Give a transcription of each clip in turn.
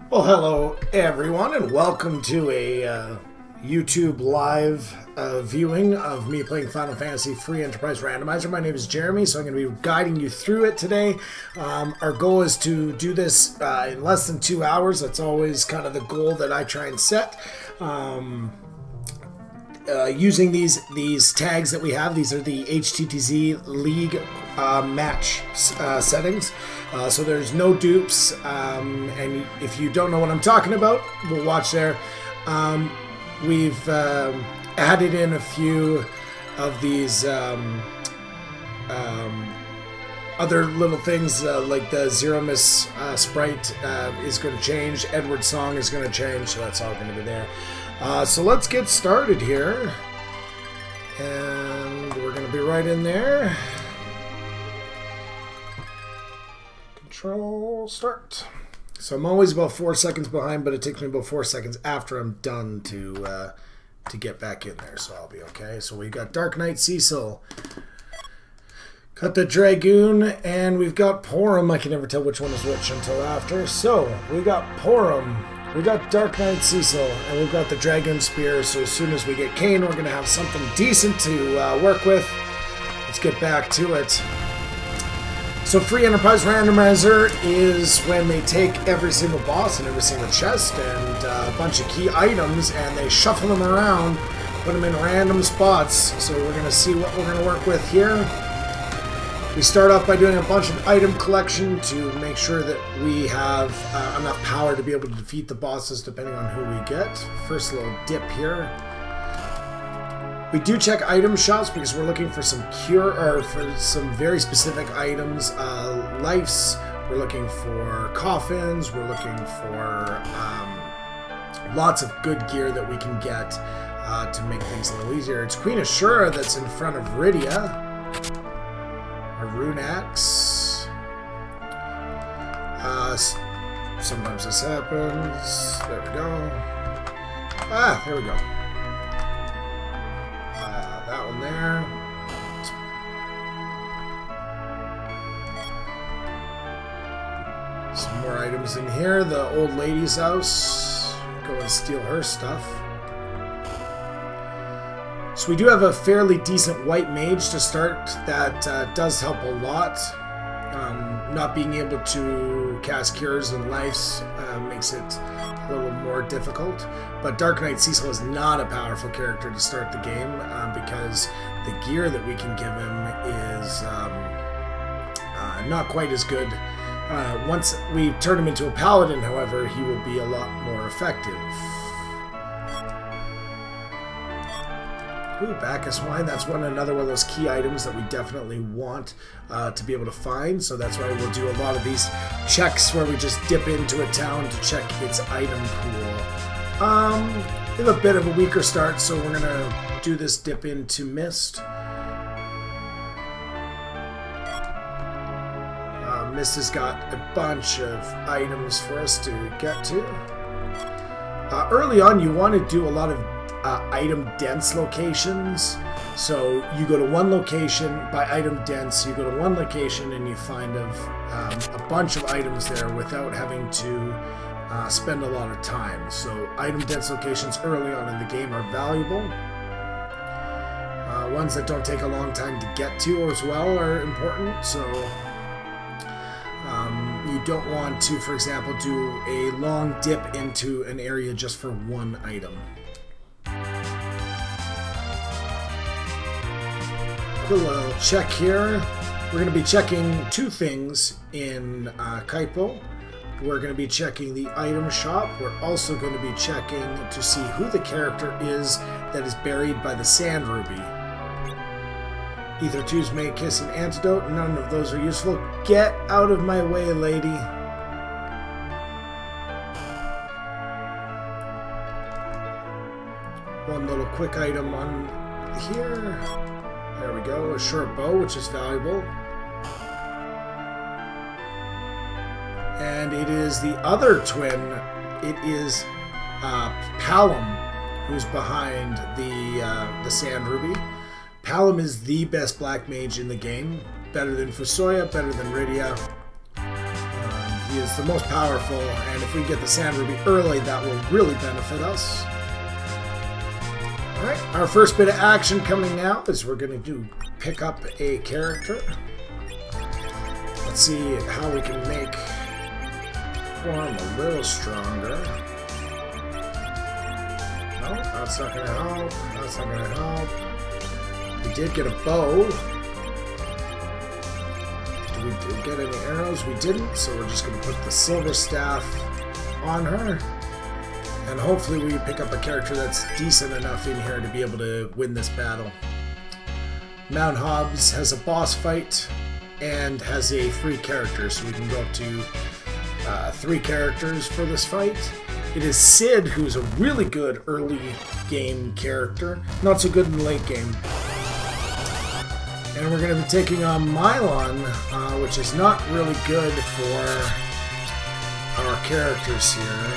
Well, hello everyone, and welcome to a YouTube live viewing of me playing Final Fantasy Free Enterprise Randomizer. My name is Jeremy, so I'm going to be guiding you through it today. Our goal is to do this in less than 2 hours. That's always kind of the goal that I try and set. Using these tags that we have, these are the HTZZ League match settings. So there's no dupes, and if you don't know what I'm talking about, we'll watch there. We've added in a few of these other little things, like the Zeromus sprite is going to change, Edward's song is going to change, so that's all going to be there. So let's get started here, and we're going to be right in there. Control start. So I'm always about 4 seconds behind, but it takes me about 4 seconds after I'm done to get back in there, so I'll be okay. So we got Dark Knight Cecil, got the Dragoon, and we've got Porum. I can never tell which one is which until after. So we got Porum, we got Dark Knight Cecil, and we've got the Dragoon Spear. So as soon as we get Kain, we're going to have something decent to work with. Let's get back to it. So Free Enterprise Randomizer is when they take every single boss and every single chest and a bunch of key items and they shuffle them around, put them in random spots. So we're going to see what we're going to work with here. We start off by doing a bunch of item collection to make sure that we have enough power to be able to defeat the bosses depending on who we get. First little dip here. We do check item shops because we're looking for some for some very specific items. Lives, we're looking for coffins, we're looking for lots of good gear that we can get to make things a little easier. It's Queen Ashura that's in front of Rydia. A rune axe. Sometimes this happens. There we go. Ah, there we go. That one there. Some more items in here. The old lady's house. Go and steal her stuff. So we do have a fairly decent white mage to start. That does help a lot. Not being able to cast cures and lives makes it a little more difficult. But Dark Knight Cecil is not a powerful character to start the game because the gear that we can give him is not quite as good. Once we turn him into a paladin, however, he will be a lot more effective. Ooh, Bacchus wine. That's another one of those key items that we definitely want to be able to find. So that's why we'll do a lot of these checks where we just dip into a town to check its item pool. We have a bit of a weaker start, so we're gonna do this dip into Mist. Mist has got a bunch of items for us to get to. Early on, you want to do a lot of item dense locations. So you go to one location by item dense, you go to one location and you find a bunch of items there without having to spend a lot of time. So item dense locations early on in the game are valuable. Ones that don't take a long time to get to as well are important. So you don't want to, for example, do a long dip into an area just for one item. Cool little check here. We're going to be checking two things in Kaipo. We're going to be checking the item shop. We're also going to be checking to see who the character is that is buried by the Sandruby. Ether 2's May Kiss and Antidote. None of those are useful. Get out of my way, lady. One little quick item on here. There we go, a short bow, which is valuable. And it is the other twin. It is Palom, who's behind the Sandruby. Palom is the best black mage in the game. Better than Fusoya, better than Rydia. He is the most powerful, and if we get the Sandruby early, that will really benefit us. Alright, our first bit of action coming now is we're going to pick up a character. Let's see how we can make form a little stronger. No, that's not going to help. That's not going to help. We did get a bow. Did we get any arrows? We didn't, so we're just going to put the silver staff on her. And hopefully we pick up a character that's decent enough in here to be able to win this battle. Mount Hobbs has a boss fight and has a free character, so we can go up to 3 characters for this fight. It is Sid, who's a really good early game character, not so good in the late game. And we're going to be taking on Mylon, which is not really good for our characters here.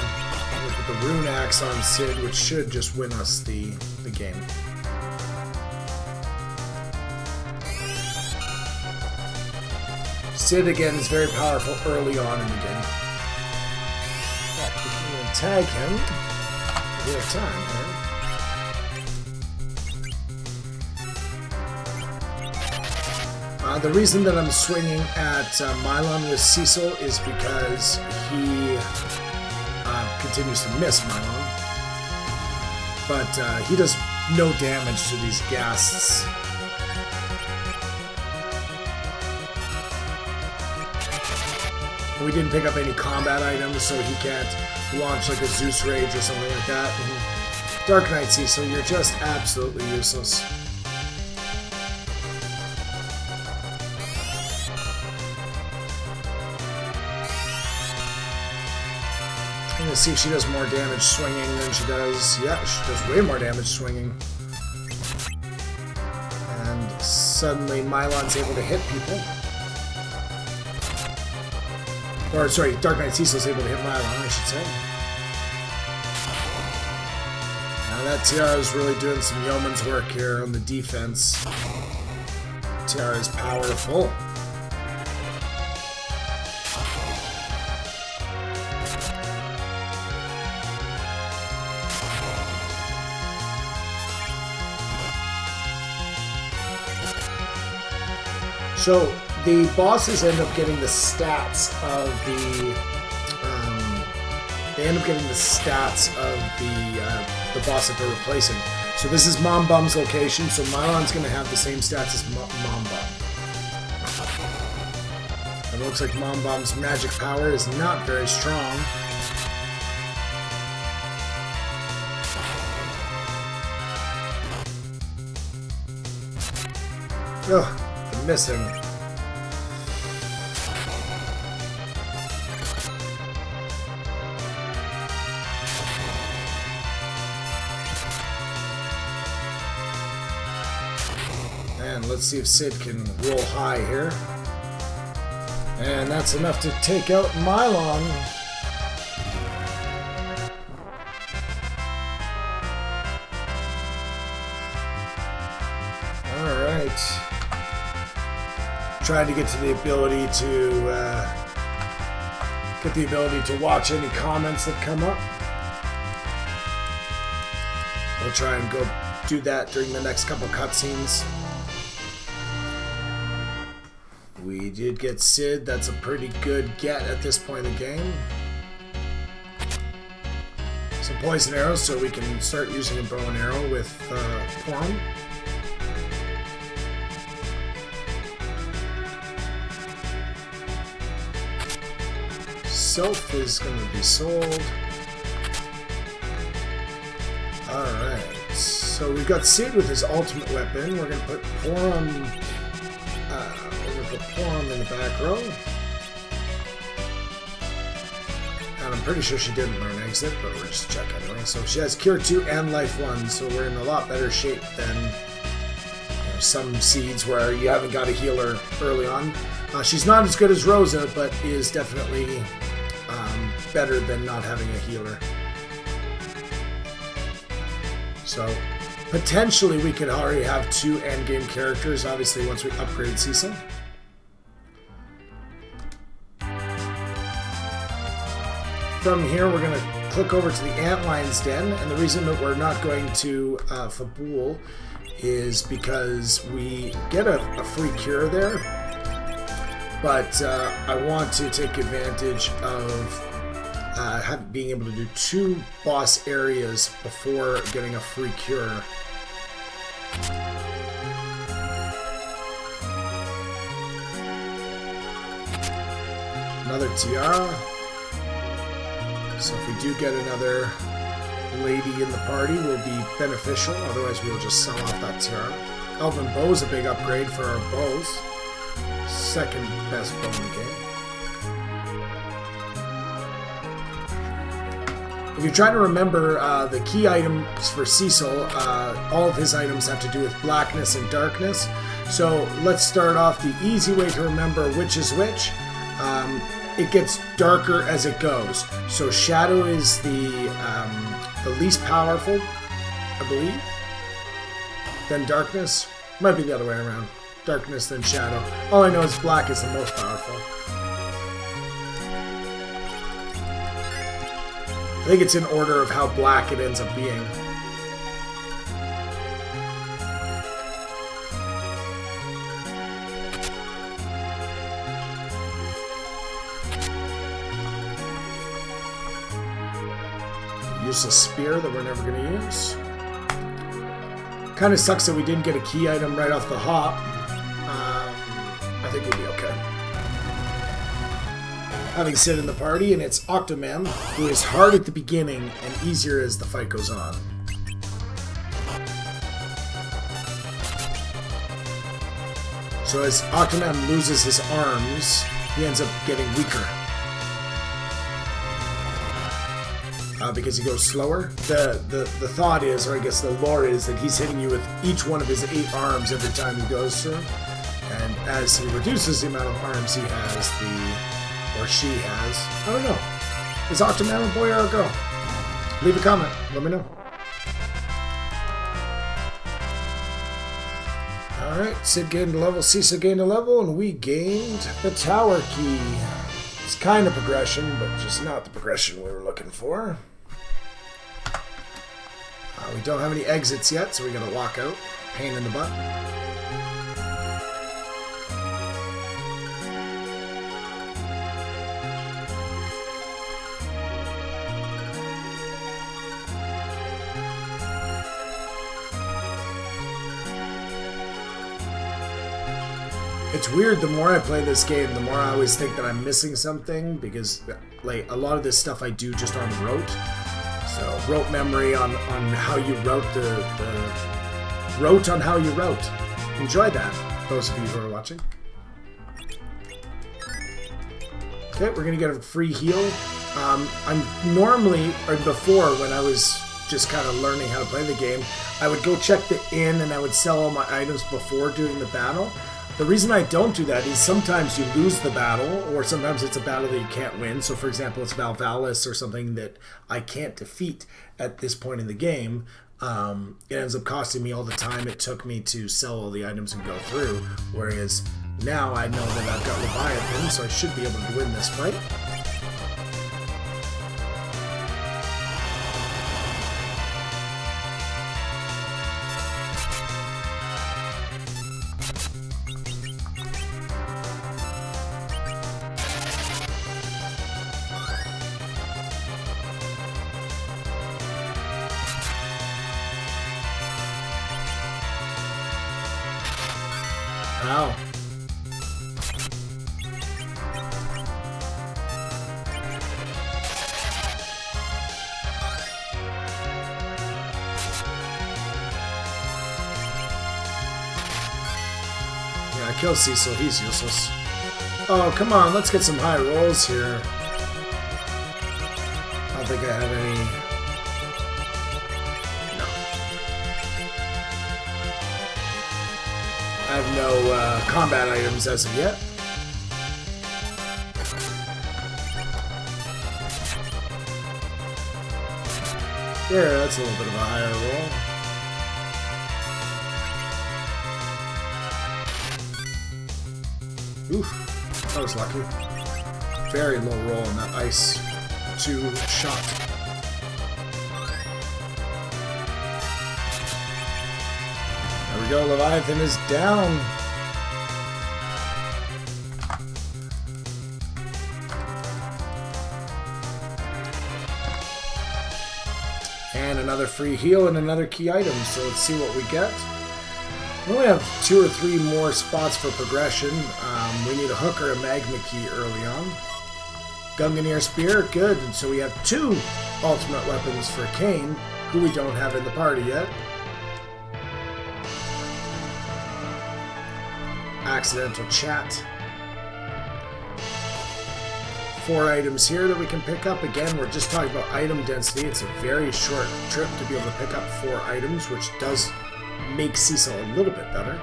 We'll put the Rune Axe on Sid, which should just win us the game. Sid, again, is very powerful early on in the game. But we can even tag him. We have time here. The reason that I'm swinging at Mylon with Cecil is because he continues to miss Mylon. But he does no damage to these ghasts. We didn't pick up any combat items, so he can't launch like a Zeus Rage or something like that. Dark Knight Cecil, you're just absolutely useless. I'm gonna see if she does more damage swinging than she does. Yeah, she does way more damage swinging. And suddenly Mylon's able to hit people. Or, sorry, Dark Knight Cecil's able to hit Mylon, I should say. Now that Tiara's really doing some yeoman's work here on the defense. Tiara's powerful. So the bosses end up getting the stats of the the boss that they're replacing. So this is Mom Bum's location, so Mylon's going to have the same stats as Mom Bum. It looks like Mom Bum's magic power is not very strong. Ugh. Missing. And let's see if Sid can roll high here. And that's enough to take out Mylon. Alright. Trying to get to the ability to watch any comments that come up. We'll try and go do that during the next couple cutscenes. We did get Sid. That's a pretty good get at this point in the game. Some poison arrows so we can start using a bow and arrow with Plum. Self is going to be sold. Alright, so we've got Sid with his ultimate weapon. We're going to put Porum in the back row. And I'm pretty sure she didn't learn exit, but we'll just check anyway. So she has Cure 2 and Life 1, so we're in a lot better shape than some seeds where you haven't got a healer early on. She's not as good as Rosa, but is definitely better than not having a healer. So potentially we could already have 2 endgame characters, obviously, once we upgrade Cecil. from here, we're going to click over to the Antlion's Den, and the reason that we're not going to Fabul is because we get a free cure there, but I want to take advantage of being able to do 2 boss areas before getting a free cure. Another tiara. So if we do get another lady in the party, will be beneficial. Otherwise, we'll just sell off that tiara. Elven bow's a big upgrade for our bows. Second best bow in the game. If you're trying to remember the key items for Cecil, all of his items have to do with blackness and darkness. So let's start off the easy way to remember which is which. It gets darker as it goes. So shadow is the least powerful, I believe. Then darkness. Might be the other way around. Darkness, then shadow. All I know is black is the most powerful. I think it's in order of how black it ends up being. Use a spear that we're never going to use. Kind of sucks that we didn't get a key item right off the hop. I think we'll be okay. Having Sid in the party, and it's Octomem, who is hard at the beginning and easier as the fight goes on. So as Octomem loses his arms, he ends up getting weaker. Because he goes slower. The thought is, or I guess the lore is, that he's hitting you with each one of his 8 arms every time he goes through. And as he reduces the amount of arms he has, or she has, I don't know. Is Octomem a boy or a girl? Leave a comment. Let me know. Alright, Sid gained a level, Cecil gained a level, and we gained the tower key. It's kind of progression, but just not the progression we were looking for. We don't have any exits yet, so we gotta walk out. Pain in the butt. It's weird, the more I play this game, the more I always think that I'm missing something, because like a lot of this stuff I do just on rote. So rote memory on how you wrote wrote on how you wrote. Enjoy that, those of you who are watching. Okay, we're gonna get a free heal. I'm normally, or before, when I was just kind of learning how to play the game, I would go check the inn and I would sell all my items before doing the battle. The reason I don't do that is sometimes you lose the battle, or sometimes it's a battle that you can't win. So for example, it's Valvalis or something that I can't defeat at this point in the game. It ends up costing me all the time it took me to sell all the items and go through. Whereas now I know that I've got Leviathan, so I should be able to win this fight. Ow. Yeah, I killed Cecil. He's useless. Oh, come on. Let's get some high rolls here. I don't think I have any... I have no combat items as of yet. Yeah, that's a little bit of a higher roll. Oof, that was lucky. Very low roll on that ice to shot. There we go, Leviathan is down. And another free heal and another key item, so let's see what we get. We only have 2 or 3 more spots for progression. We need a hook or a Magma Key early on. Gunganir Spear, good. And so we have 2 ultimate weapons for Kain, who we don't have in the party yet. Accidental Chat. 4 items here that we can pick up. Again, we're just talking about item density. It's a very short trip to be able to pick up 4 items, which does make Cecil a little bit better.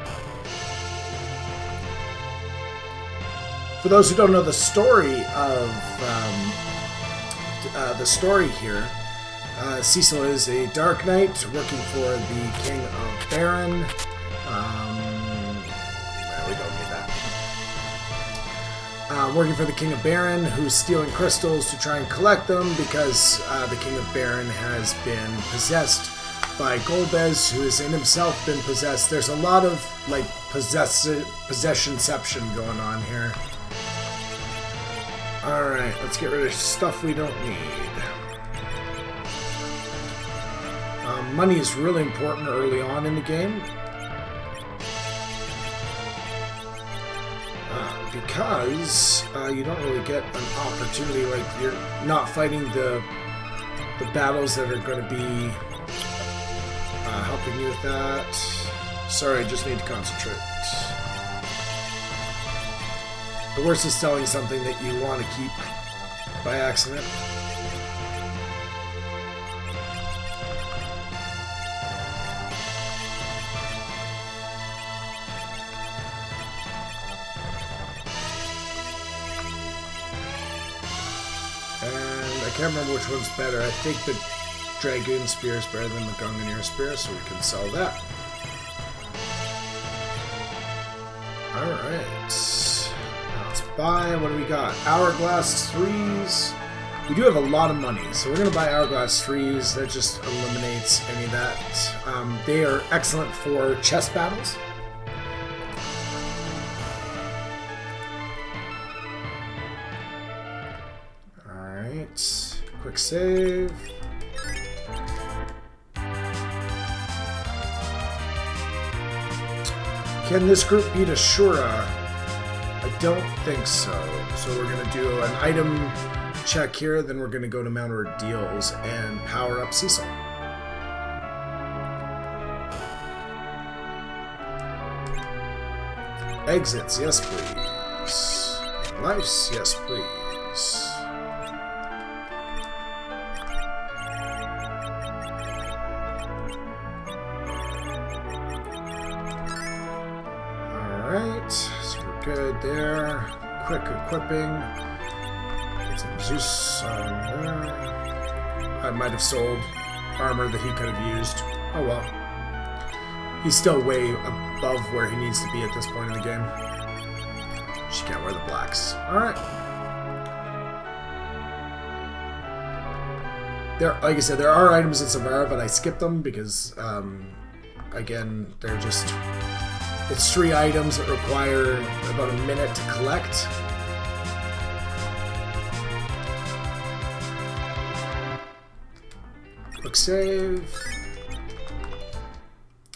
For those who don't know the story of here, Cecil is a Dark Knight working for the King of Baron. We don't need that. Working for the King of Baron, who's stealing crystals to try and collect them because the King of Baron has been possessed by Golbez, who has in himself been possessed. There's a lot of like possessionception going on here. Alright, let's get rid of stuff we don't need. Money is really important early on in the game. Because you don't really get an opportunity, like you're not fighting the battles that are going to be helping you with that. Sorry, I just need to concentrate. The worst is selling something that you want to keep by accident. I can't remember which one's better. I think the Dragoon Spear is better than the Gunganir Spear, so we can sell that. Alright. Now let's buy. What do we got? Hourglass 3s. We do have a lot of money, so we're going to buy Hourglass 3s. That just eliminates any of that. They are excellent for chess battles. Quick save. Can this group beat Ashura? I don't think so. So we're going to do an item check here, then we're going to go to Mount Ordeals and power up Cecil. Exits, yes please. Lives, yes please. Alright, so we're good there. Quick equipping. Get some Zeus on there. I might have sold armor that he could have used. Oh well. He's still way above where he needs to be at this point in the game. She can't wear the blacks. Alright. Like I said, there are items in Savara, but I skipped them because, again, they're just... It's 3 items that require about a minute to collect. Quick save.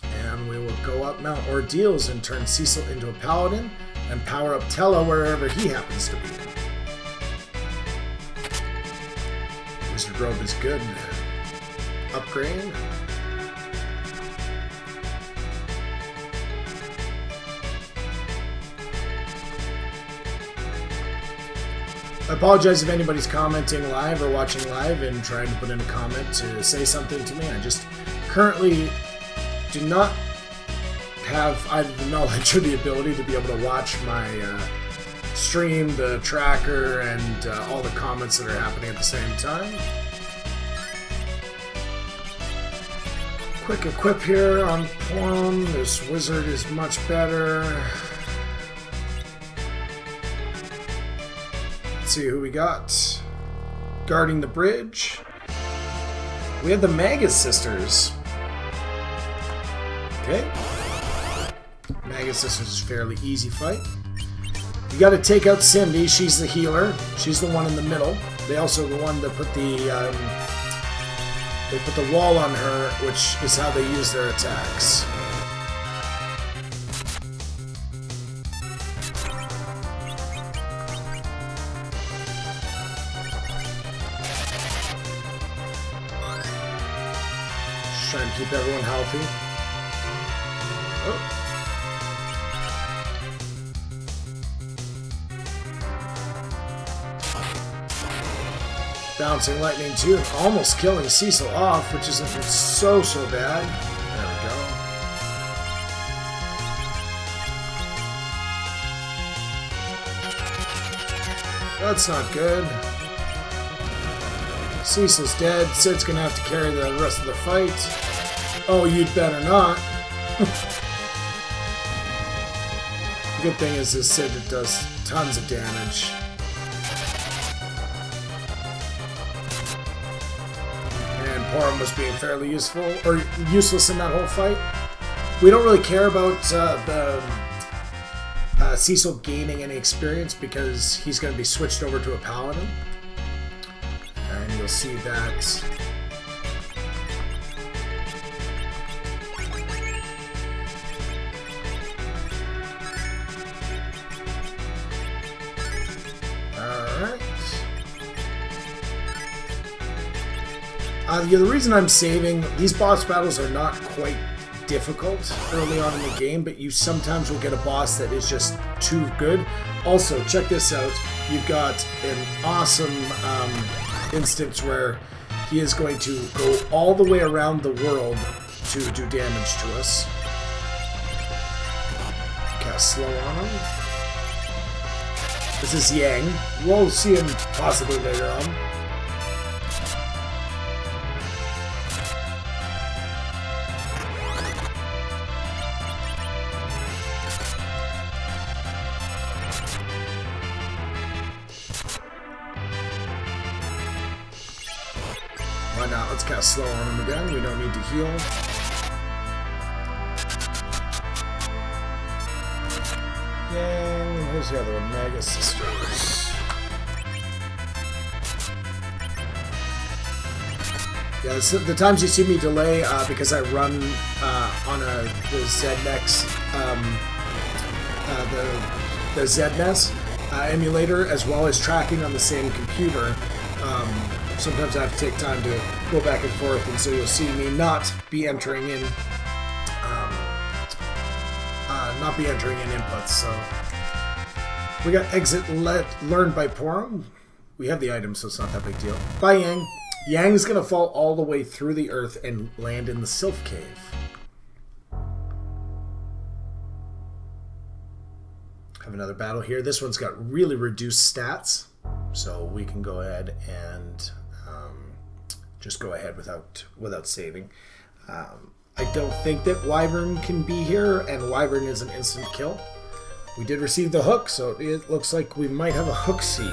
And we will go up Mount Ordeals and turn Cecil into a paladin and power up Tello wherever he happens to be. Wizard Robe is good. Upgrade. I apologize if anybody's commenting live or watching live and trying to put in a comment to say something to me. I just currently do not have either the knowledge or the ability to be able to watch my stream, the tracker, and all the comments that are happening at the same time. Quick equip here on Plum. This wizard is much better. Let's see who we got. guarding the bridge. We have the Magus sisters. Okay. Magus sisters is a fairly easy fight. You got to take out Cindy. She's the healer. She's the one in the middle. They also the one that put the wall on her, which is how they use their attacks. Just trying to keep everyone healthy. Oh. Bouncing lightning too, almost killing Cecil off, which isn't so bad. There we go. That's not good. Cecil's dead. Sid's gonna have to carry the rest of the fight. Oh, you'd better not. The good thing is this Sid does tons of damage. Porum was being fairly useful, or useless in that whole fight. We don't really care about Cecil gaining any experience because he's going to be switched over to a Paladin. And you'll see that... The reason I'm saving, these boss battles are not quite difficult early on in the game, but you sometimes will get a boss that is just too good. Also, check this out. You've got an awesome instance where he is going to go all the way around the world to do damage to us. Cast slow on him. This is Yang. We'll see him possibly later on. Why not? Let's cast slow on him again. We don't need to heal. Yay! Here's the other one, Mega Sisters. Yeah, the times you see me delay because I run on the ZNEX, the ZNES emulator, as well as tracking on the same computer. Sometimes I have to take time to go back and forth, and so you'll see me not be entering in inputs. So we got exit learned by Porum. We have the item, so it's not that big deal. Bye, Yang. Yang's gonna fall all the way through the earth and land in the Sylph Cave. Have another battle here. This one's got really reduced stats, so we can go ahead and just go ahead without saving. I don't think that Wyvern can be here, and Wyvern is an instant kill. We did receive the hook, so it looks like we might have a hook seed.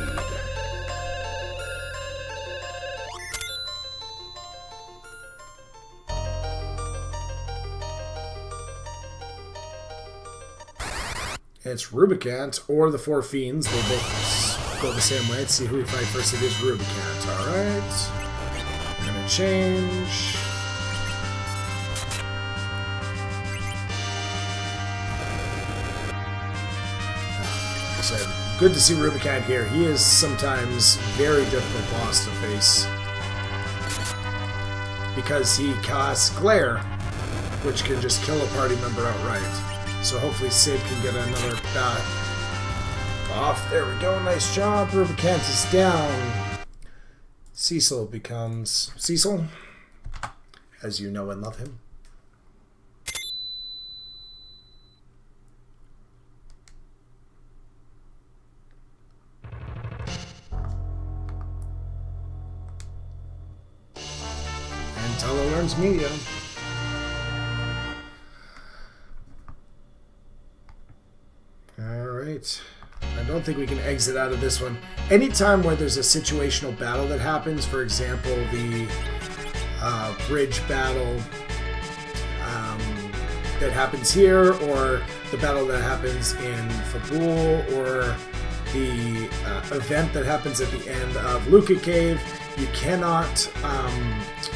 It's Rubicant or the Four Fiends. They both go the same way. Let's see who we fight first. It is Rubicant. Alright. I'm gonna change. So good to see Rubicant here. He is sometimes very difficult boss to face because he casts Glare, which can just kill a party member outright. So hopefully Sid can get another bat off. There we go. Nice job. Rubicant is down. Cecil becomes Cecil, as you know and love him. And Tello learns media. don't think we can exit out of this one. Anytime where there's a situational battle that happens, for example, the bridge battle that happens here, or the battle that happens in Fabul, or the event that happens at the end of Luca Cave, you cannot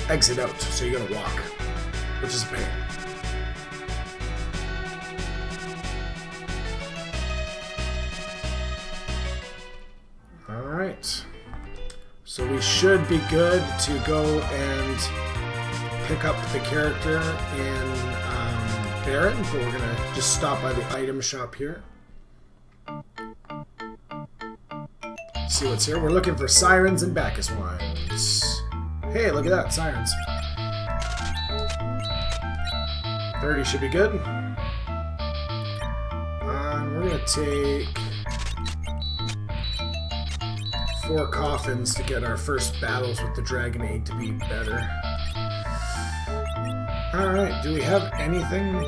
exit out, so you gotta walk, which is a pain. Alright, so we should be good to go and pick up the character in Baron, but we're gonna just stop by the item shop here. See what's here. We're looking for sirens and Bacchus wines. Hey, look at that, sirens. 30 should be good. And we're gonna take 4 coffins to get our first battles with the Dragon Aid to be better. Alright, do we have anything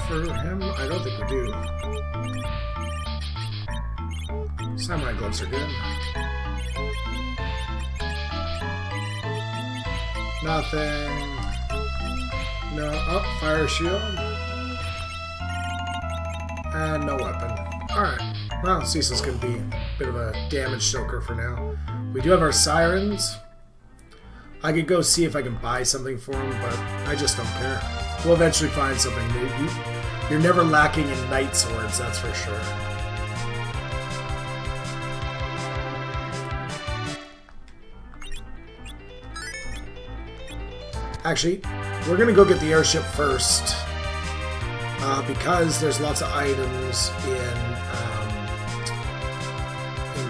for him? I don't think we do. Samurai gloves are good. Nothing. No. Oh, fire shield. And no weapon. Alright. Well, Cecil's going to be a bit of a damage soaker for now. We do have our sirens. I could go see if I can buy something for him, but I just don't care. We'll eventually find something. You're never lacking in knight swords, that's for sure. Actually, we're going to go get the airship first, because there's lots of items in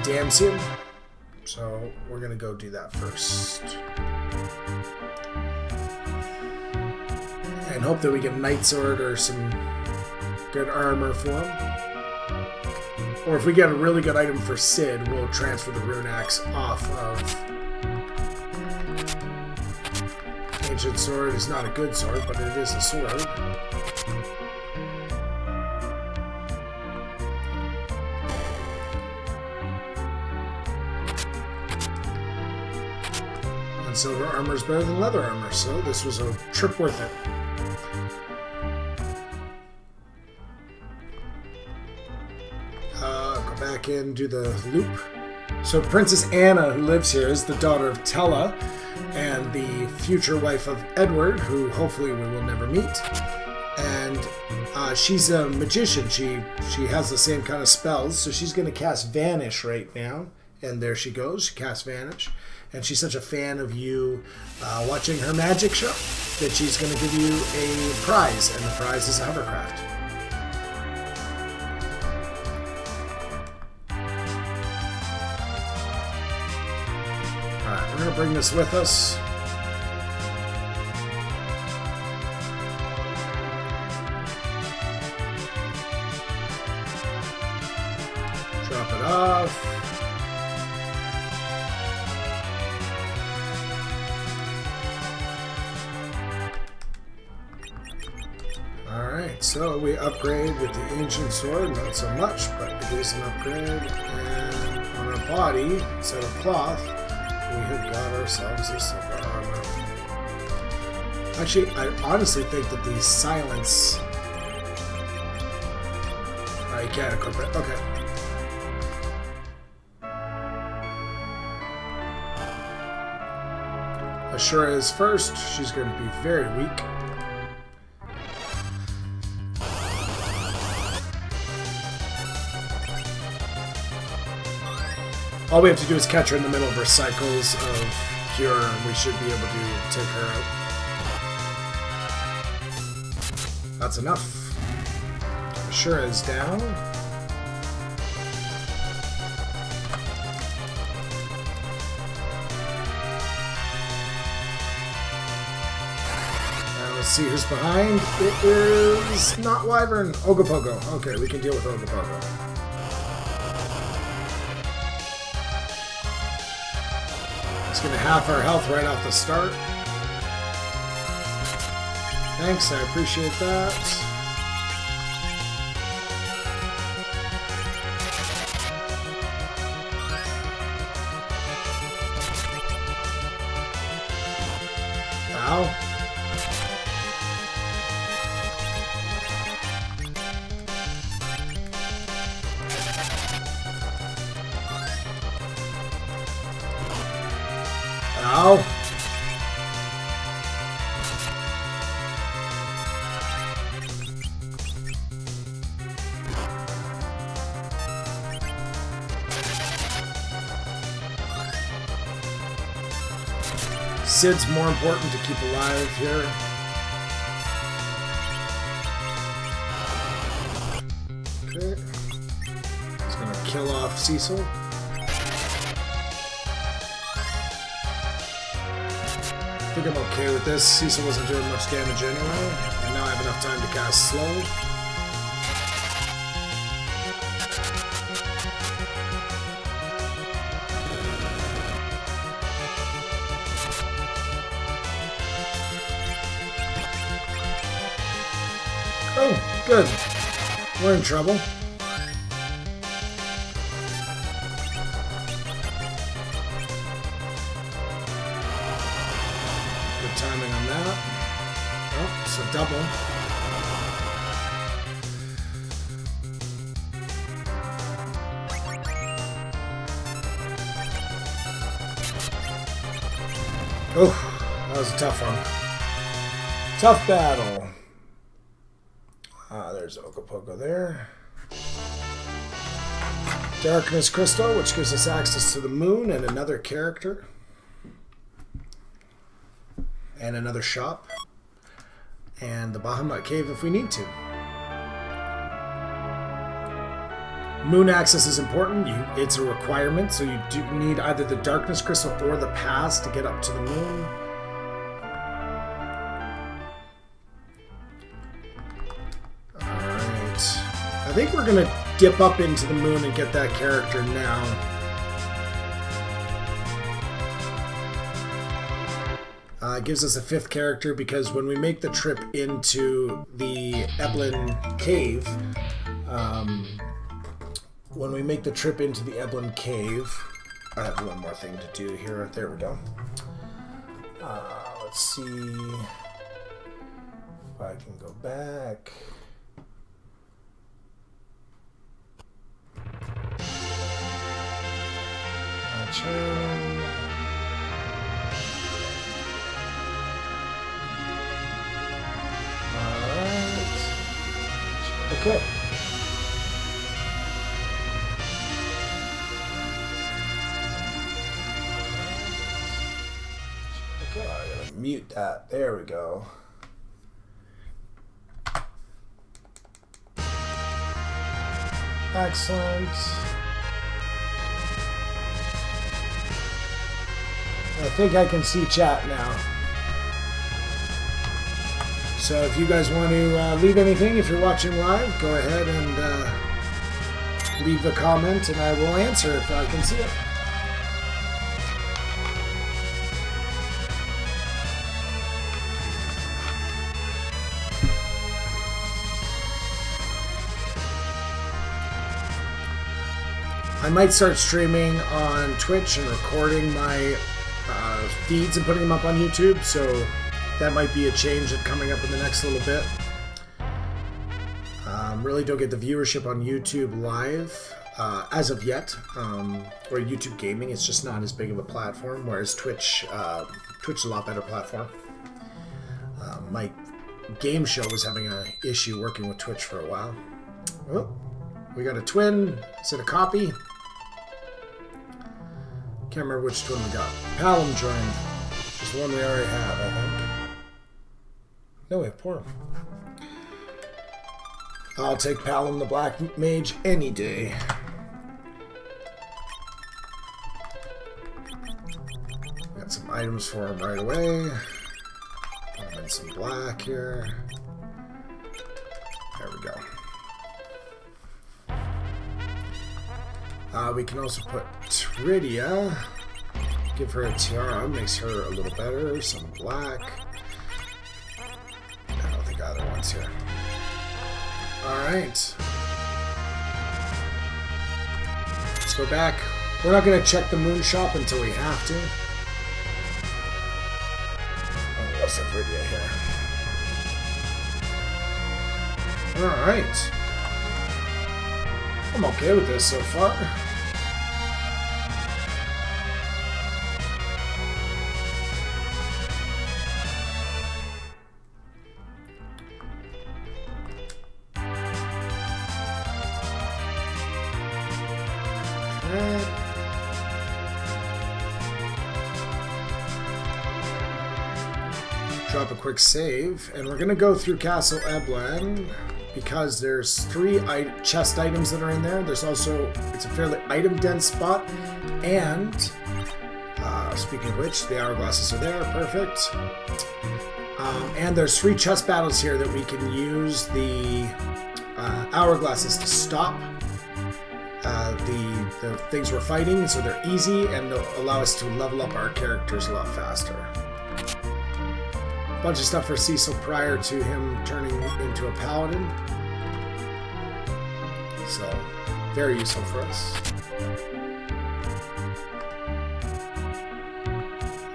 Damsium. So we're going to go do that first. And hope that we get a knight sword or some good armor for him. Or if we get a really good item for Sid, we'll transfer the rune axe off of... Ancient sword is not a good sword, but it is a sword. And silver armor is better than leather armor, so this was a trip worth it. Go back in, do the loop. So Princess Anna, who lives here, is the daughter of Tella, and the future wife of Edward, who hopefully we will never meet. And she's a magician. She has the same kind of spells, so she's going to cast Vanish right now. And there she goes. She casts Vanish. And she's such a fan of you watching her magic show that she's going to give you a prize, and the prize is a hovercraft. We're going to bring this with us. Drop it off. Alright, so we upgrade with the ancient sword, not so much, but it is an upgrade. And on our body, instead of cloth, we have got ourselves a silver armor. Actually, I honestly think that the silence... you can't equip it. Okay. Ashura is first. She's going to be very weak. All we have to do is catch her in the middle of her cycles of cure, and we should be able to take her out. That's enough. Ashura is down. And let's see who's behind. It is not Wyvern. Ogopogo. Okay, we can deal with Ogopogo. It's going to half our health right off the start. Thanks, I appreciate that. Ow. Ow. Sid's more important to keep alive here. Okay. He's gonna kill off Cecil. I think I'm okay with this. Cecil wasn't doing much damage anyway, and now I have enough time to cast slow. Oh, good. We're in trouble. Good timing on that. Oh, it's a double. Oh, that was a tough one. Tough battle. There's Okapoko there. Darkness Crystal, which gives us access to the moon and another character. And another shop. And the Bahamut Cave if we need to. Moon access is important. It's a requirement, so you do need either the Darkness Crystal or the pass to get up to the moon. I think we're going to dip up into the moon and get that character now. It gives us a 5th character because when we make the trip into the Eblin Cave, I have one more thing to do here. There we go. Let's see if I can go back. Alright. Okay. Okay, I gotta mute that. There we go. Excellent. I think I can see chat now. So if you guys want to leave anything, if you're watching live, go ahead and leave a comment and I will answer if I can see it. I might start streaming on Twitch and recording my feeds and putting them up on YouTube, so that might be a change that's coming up in the next little bit. Really don't get the viewership on YouTube live as of yet, or YouTube Gaming. It's just not as big of a platform, whereas Twitch is a lot better platform. My Gameshow was having an issue working with Twitch for a while. Oh, we got a twin. Is it a copy? Can't remember which twin we got. Palom joined. Which is one we already have, I think. No, we have Porum. I'll take Palom the Black Mage any day. Got some items for him right away. And some black here. There we go. We can also put Tridia. Give her a tiara. Makes her a little better. Some black. I don't think either one's here. Alright. Let's go back. We're not going to check the moon shop until we have to. Let's have Rydia here. Alright. I'm okay with this so far. Drop a quick save, and we're gonna go through Castle Eblan because there's 3 chest items that are in there. There's also, it's a fairly item dense spot, and speaking of which, the hourglasses are there, perfect. And there's 3 chest battles here that we can use the hourglasses to stop the things we're fighting, so they're easy and they'll allow us to level up our characters a lot faster. Bunch of stuff for Cecil prior to him turning into a paladin. So, very useful for us.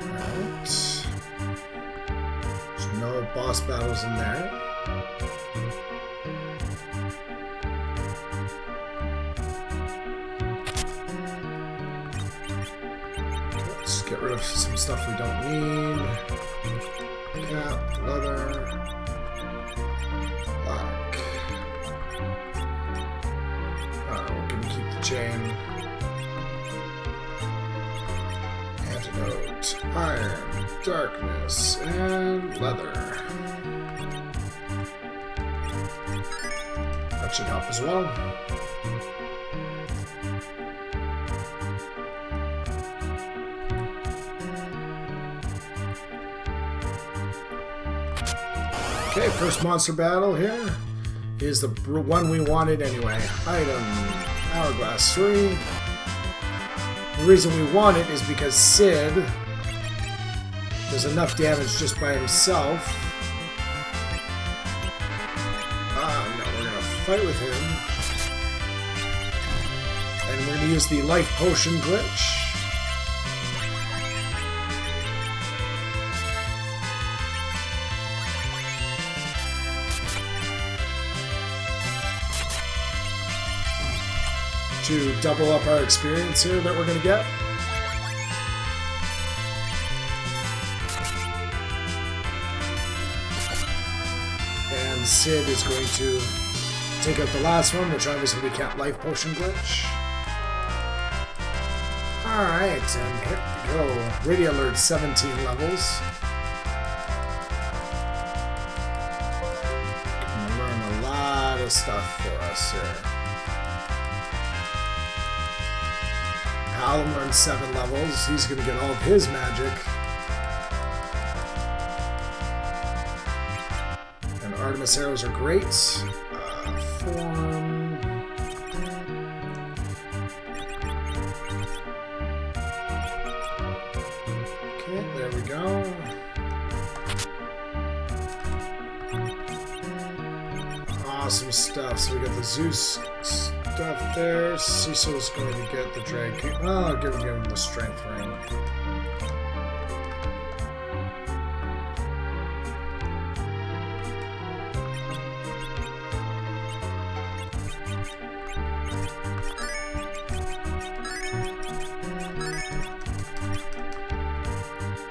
Alright. There's no boss battles in there. Let's get rid of some stuff we don't need. Cap, leather, black. We're going to keep the chain. Antidote, iron, darkness, and leather. That should help as well. Okay, first monster battle here is the one we wanted anyway. Item, Hourglass 3. The reason we want it is because Sid does enough damage just by himself. No, we're going to fight with him. And we're going to use the life potion glitch. To double up our experience here that we're going to get. And Sid is going to take out the last one, which obviously we can't life potion glitch. Alright, and here we go. Radio alert 17 levels. Gonna learn a lot of stuff for us here. Alan learned 7 levels. He's going to get all of his magic. And Artemis arrows are great. Form. Okay, there we go. Awesome stuff. So we got the Zeus stuff there. Cecil's going to get the drag. Oh, I'll give him the strength ring.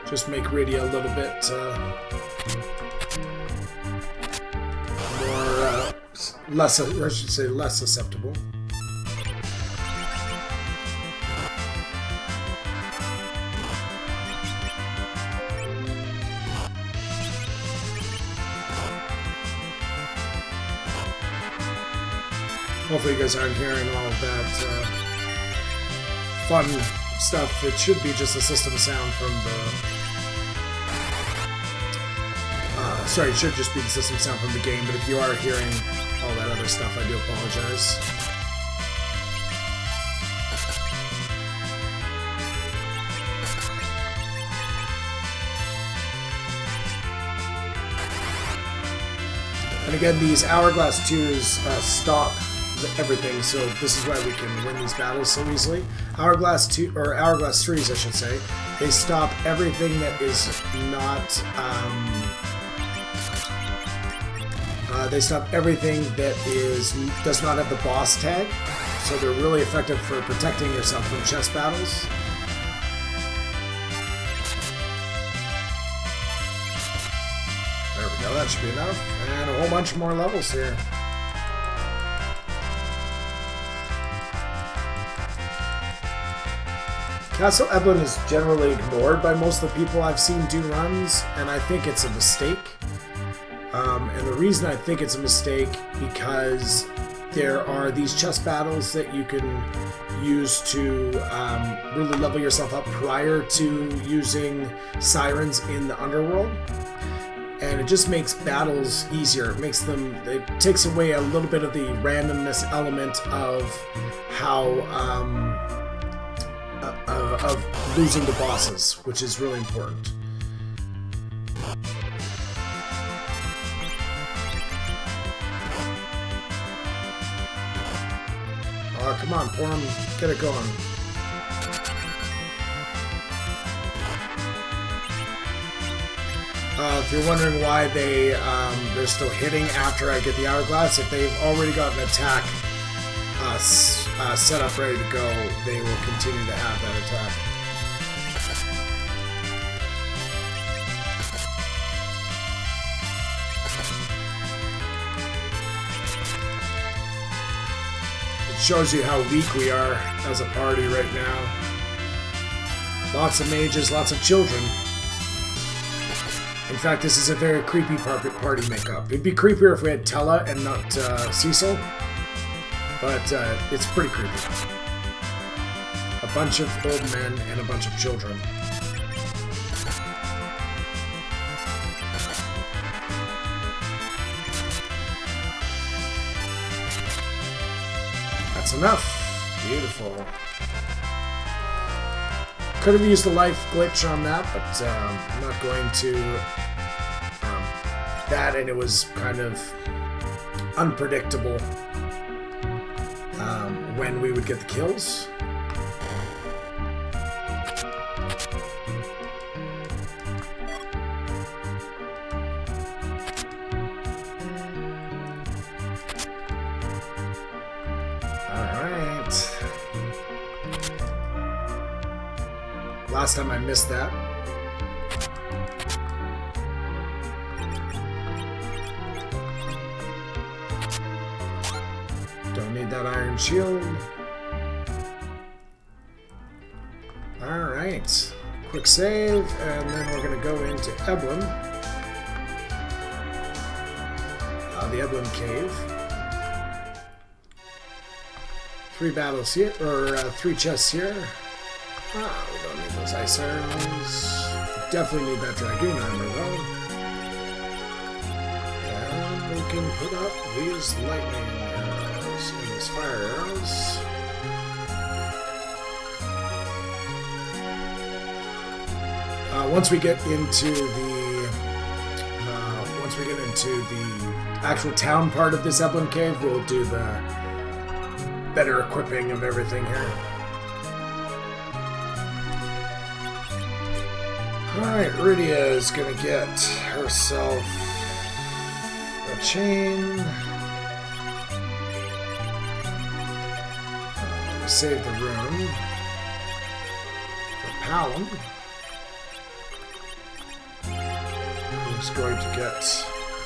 Just make Rydia a little bit more less, I should say, less susceptible. Hopefully you guys aren't hearing all of that fun stuff. It should be just a system sound from the... sorry, it should just be the system sound from the game, but if you are hearing all that other stuff, I do apologize. And again, these Hourglass 2s stop everything, so this is why we can win these battles so easily. Hourglass 2, or Hourglass 3s, I should say, They stop everything that is not, they stop everything that does not have the boss tag. So they're really effective for protecting yourself from chess battles. There we go, that should be enough. And a whole bunch more levels here. Castle Eblin is generally ignored by most of the people I've seen do runs, and I think it's a mistake. And the reason I think it's a mistake because there are these chess battles that you can use to really level yourself up prior to using sirens in the underworld. And it just makes battles easier. It takes away a little bit of the randomness element of how of losing the bosses, which is really important. Oh, come on, pour him. Get it going. If you're wondering why they're still hitting after I get the hourglass, if they've already got an attack set up ready to go, they will continue to have that attack. It shows you how weak we are as a party right now. Lots of mages, lots of children. In fact, this is a very creepy party makeup. It'd be creepier if we had Tella and not Cecil. But it's pretty creepy. A bunch of old men and a bunch of children. That's enough. Beautiful. Could have used a life glitch on that, but I'm not going to. That, and it was kind of unpredictable. When we would get the kills. Alright. Last time I missed that. That iron shield. Alright. Quick save, and then we're going to go into Eblin. The Eblin Cave. 3 battles here, or 3 chests here. We don't need those ice arrows. We definitely need that dragoon armor, though. And we can put up these lightning arrows and these fire arrows. Once we get into the actual town part of this Eblin Cave, we'll do the better equipping of everything here. Alright, Rydia is gonna get herself a chain. Save the rune for Palom. Who's going to get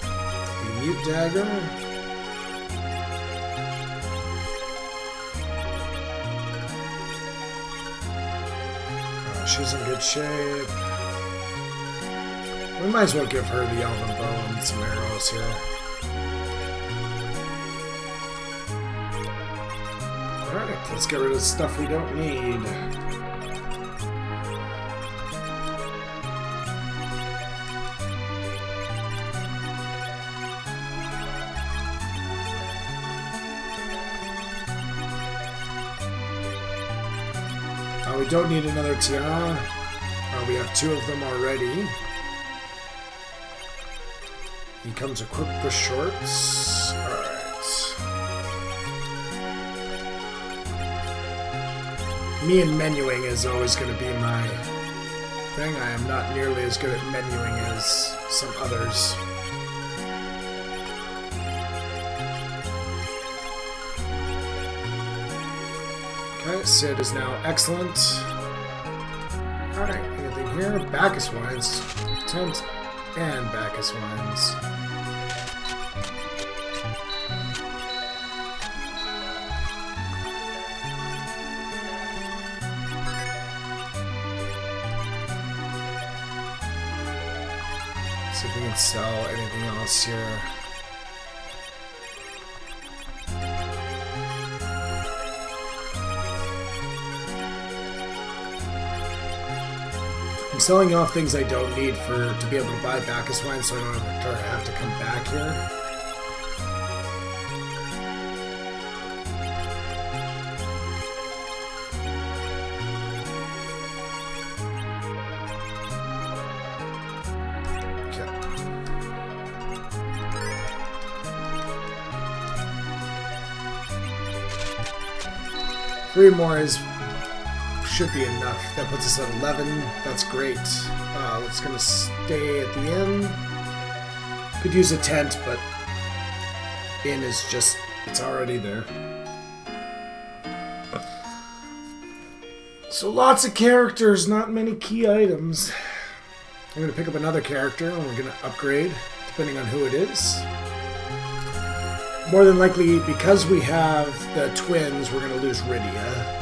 the mute dagger. She's in good shape. We might as well give her the elven bow and some arrows here. Alright, let's get rid of stuff we don't need. We don't need another tiara. We have 2 of them already. He comes equipped with shorts. Alright. Me and menuing is always going to be my thing. I am not nearly as good at menuing as some others. Okay, Sid is now excellent. Alright, anything here? Bacchus wines. Tent and Bacchus wines. See if we can sell anything else here. I'm selling off things I don't need to be able to buy Bacchus wine, so I don't have to come back here. Okay. 3 more should be enough. That puts us at 11. That's great. It's going to stay at the inn. Could use a tent, but inn is just, it's already there. So lots of characters, not many key items. I'm going to pick up another character and we're going to upgrade, depending on who it is. More than likely, because we have the twins, we're going to lose Rydia.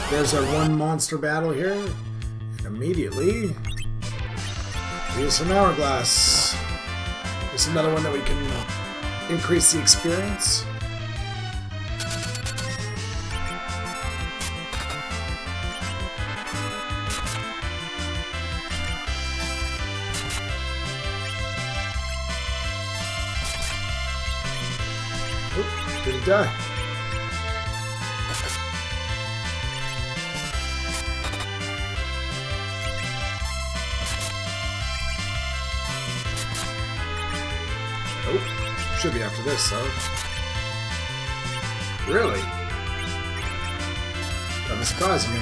There's our 1 monster battle here. And immediately, use an hourglass. There's another one that we can increase the experience. Oop, didn't die. Should be after this, though. Really? That was surprising me.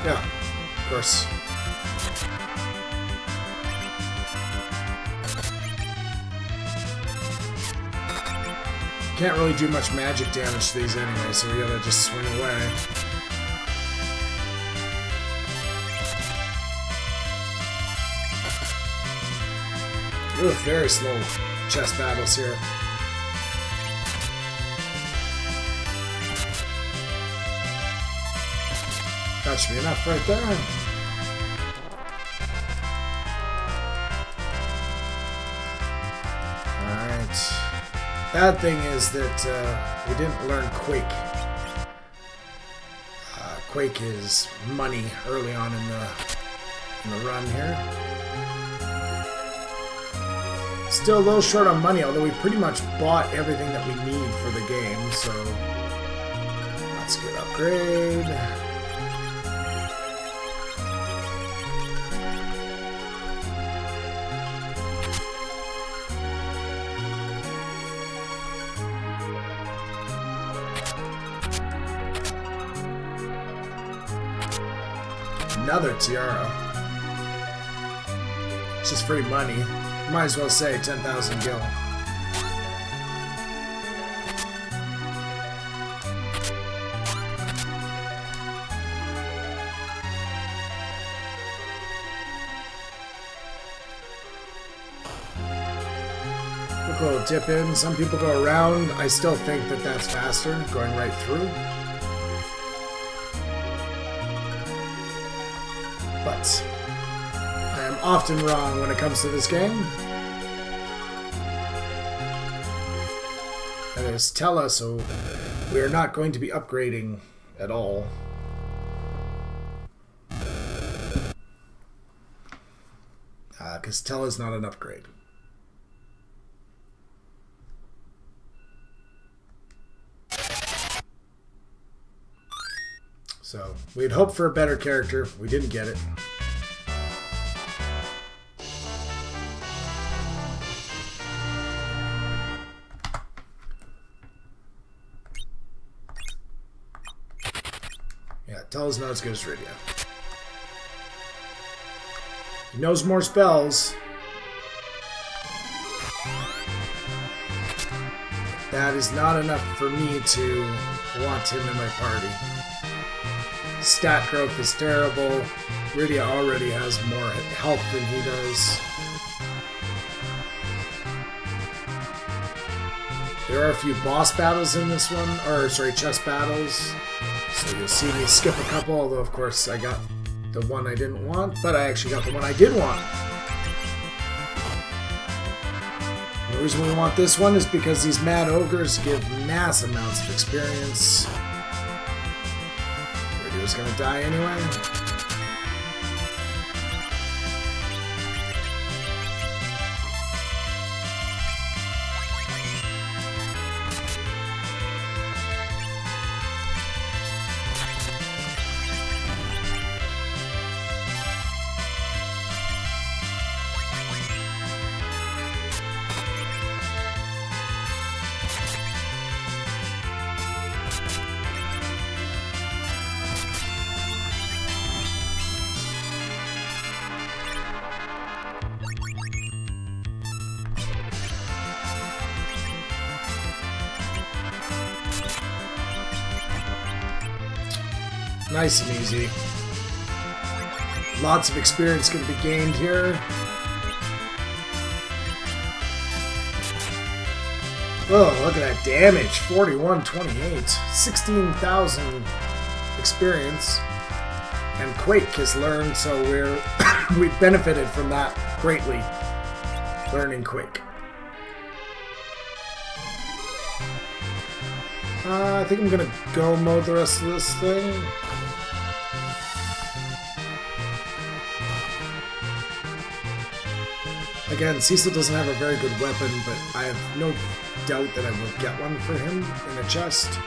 Yeah, of course. Can't really do much magic damage to these anyway, so we gotta just swing away. Ooh, very slow chess battles here. That should be enough right there. Alright. Bad thing is that we didn't learn Quake. Quake is money early on in the run here. Still a little short on money, although we pretty much bought everything that we need for the game, so that's a good upgrade. Another tiara. It's just free money. Might as well say 10,000 gil. Quick little dip in. Some people go around. I still think that that's faster, going right through. But I am often wrong when it comes to this game. And it's Tella, so we are not going to be upgrading at all. Because Tella's not an upgrade. So we'd hoped for a better character. We didn't get it. Yeah, Tell is not as good as Radio. He knows more spells. That is not enough for me to want him in my party. Stat growth is terrible. Rydia already has more health than he does. There are a few boss battles in this one, or sorry, chess battles. So you'll see me skip a couple, although of course I got the one I didn't want, but I actually got the one I did want. The reason we want this one is because these mad ogres give mass amounts of experience. Radio's gonna die anyway. Nice and easy. Lots of experience going to be gained here. Oh, look at that damage. 4128. 16,000 experience. And Quake has learned, so we've benefited from that greatly. Learning Quake. I think I'm going to go mode the rest of this thing. Again, Cecil doesn't have a very good weapon, but I have no doubt that I will get one for him in a chest.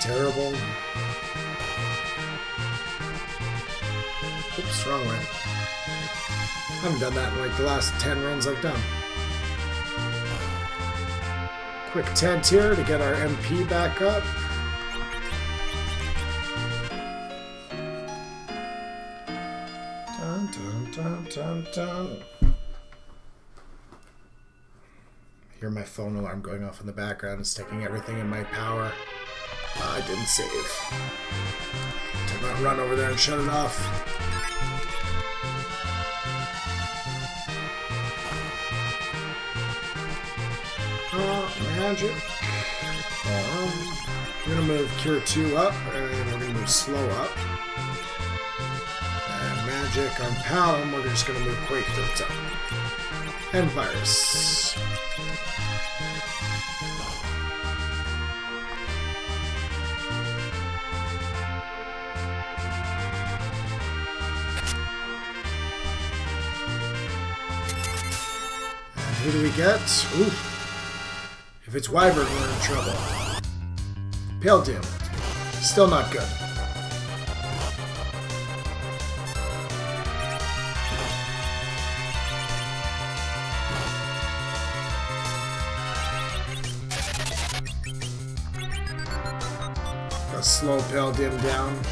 Terrible. Oops, wrong way. I haven't done that in like the last 10 runs I've done. Quick tent here to get our MP back up. Dun, dun, dun, dun, dun. Hear my phone alarm going off in the background. It's taking everything in my power. I didn't save. Did not run over there and shut it off. Magic. We're going to move Cure 2 up, and we're going to move Slow up. And Magic on Palom, we're just going to move Quake to the top. And Virus. And who do we get? Ooh. If it's Wyvern, we're in trouble. Pale Dim. Still not good. Gotta slow Pale Dim down.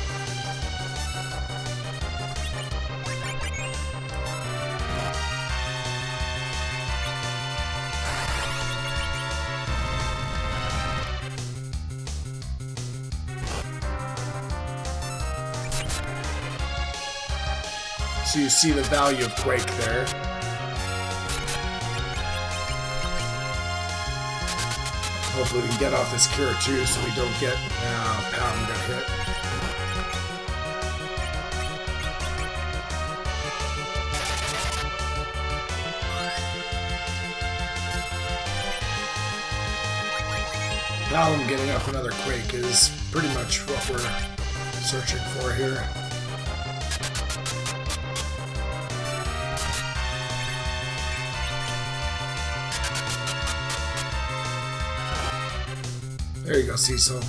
So you see the value of Quake there. Hopefully we can get off this Cure 2 so we don't get... Palom got hit. Palom getting up another Quake is pretty much what we're searching for here. There you go, Cecil.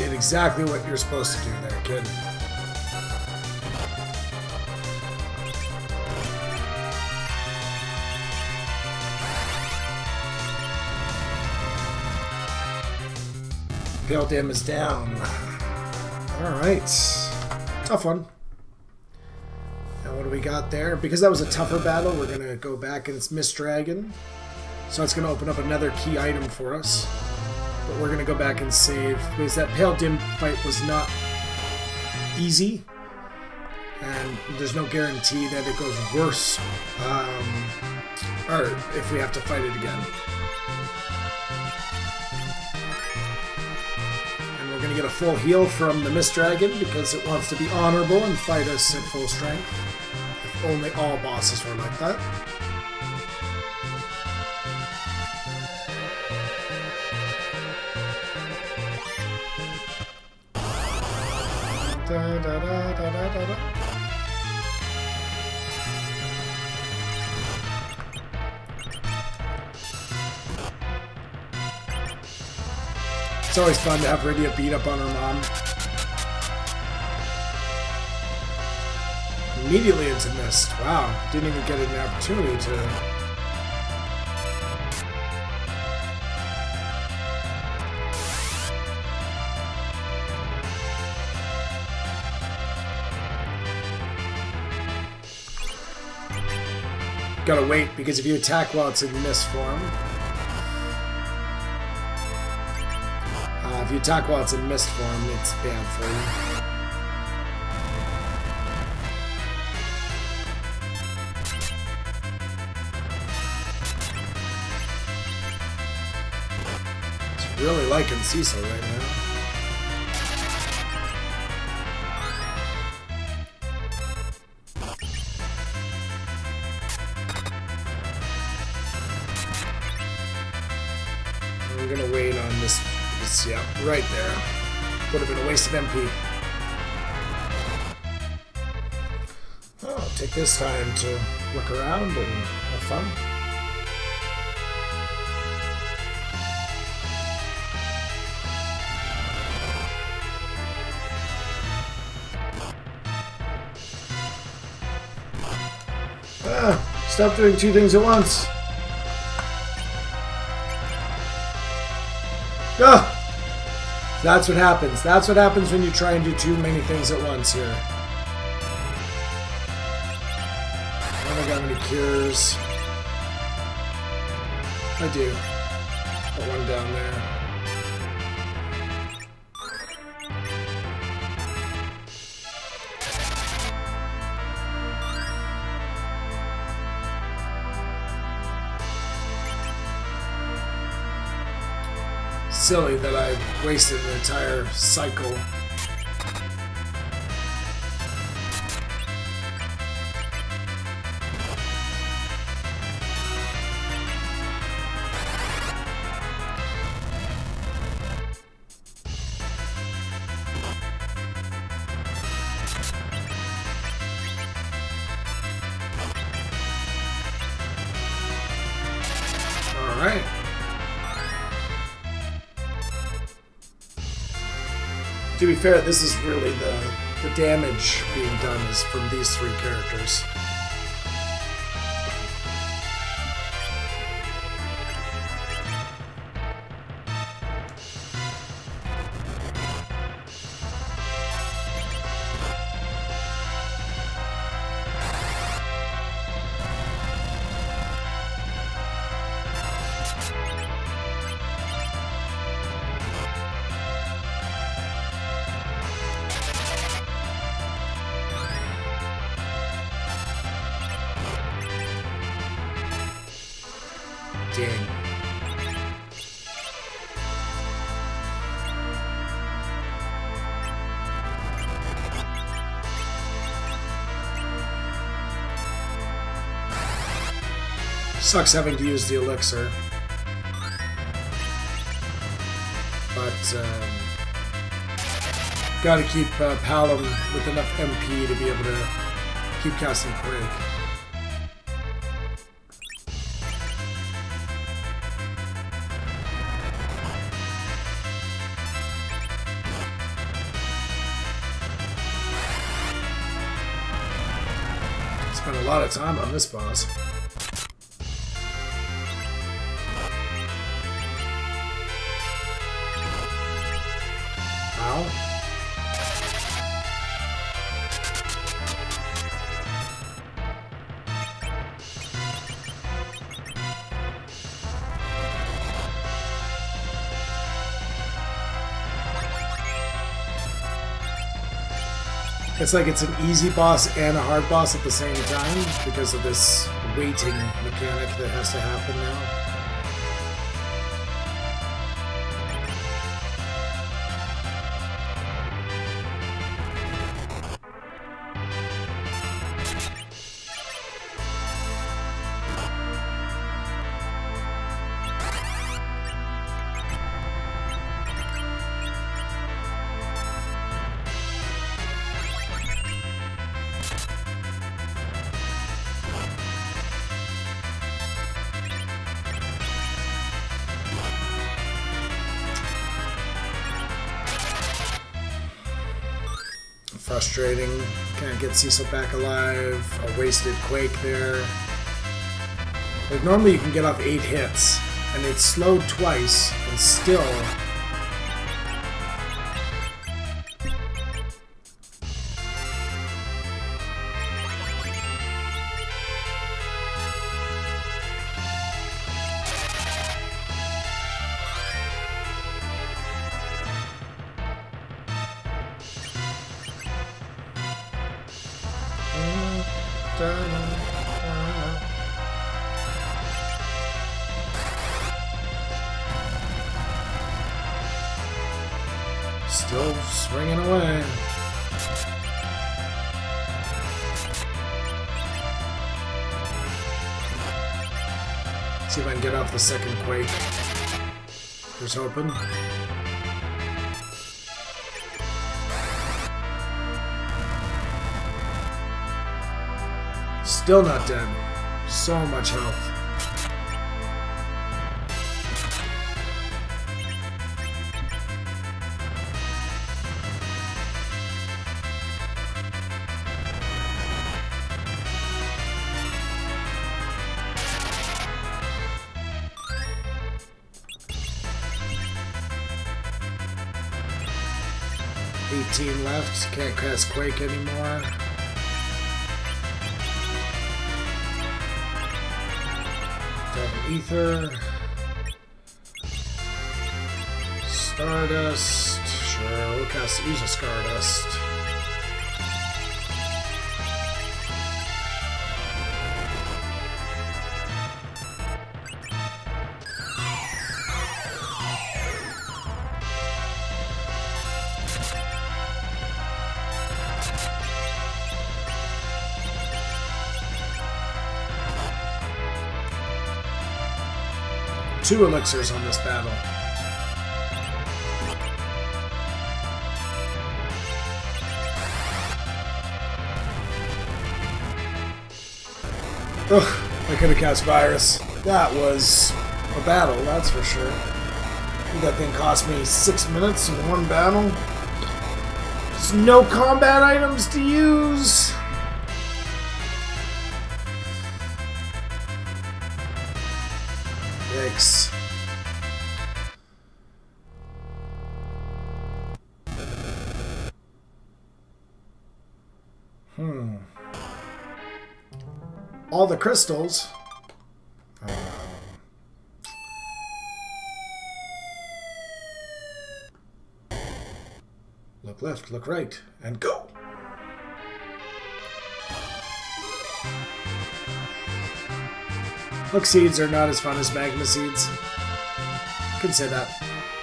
did exactly what you're supposed to do there, kid. Pale Dim is down. Alright. Tough one. Now what do we got there? Because that was a tougher battle, we're going to go back and it's Mist Dragon. So it's going to open up another key item for us. But we're going to go back and save. Because that Pale Dim fight was not easy. And there's no guarantee that it goes worse. Or if we have to fight it again. We're going to get a full heal from the Mist Dragon because it wants to be honorable and fight us at full strength. If only all bosses were like that. Da, da, da, da, da, da, da. It's always fun to have Rydia beat up on her mom. Immediately into Mist. Wow, didn't even get an opportunity to... Gotta wait, because if you attack while it's in Mist form... if you attack while it's in Mist form, it's bad for you. It's really liking Cecil right now. We're gonna wait on this. Yeah, right there. Would have been a waste of MP. Oh, I'll take this time to look around and have fun. Stop doing two things at once. Ah! That's what happens. That's what happens when you try and do too many things at once here. I don't got any cures. I do. Got one down there. Silly that I wasted an entire cycle. All right. To be fair, this is really the damage being done is from these three characters. Dang. Sucks having to use the elixir. But, gotta keep Palom with enough MP to be able to keep casting Quake. Spent a lot of time on this boss. Ow. It's like it's an easy boss and a hard boss at the same time because of this waiting mechanic that has to happen now. Frustrating. Can't get Cecil back alive. A wasted Quake there. Like normally you can get off 8 hits, and it's slowed twice, and still... Still swinging away. See if I can get off the second Quake. Here's hoping. Still not dead. So much health. Left. Can't cast Quake anymore. Double Ether. Stardust. Sure, we'll use a Stardust. Two elixirs on this battle. Ugh, I could have cast Virus. That was a battle, that's for sure. I think that thing cost me 6 minutes in one battle. There's no combat items to use. Yikes. All the crystals. Look left, look right, and go! Hook seeds are not as fun as magma seeds. You can say that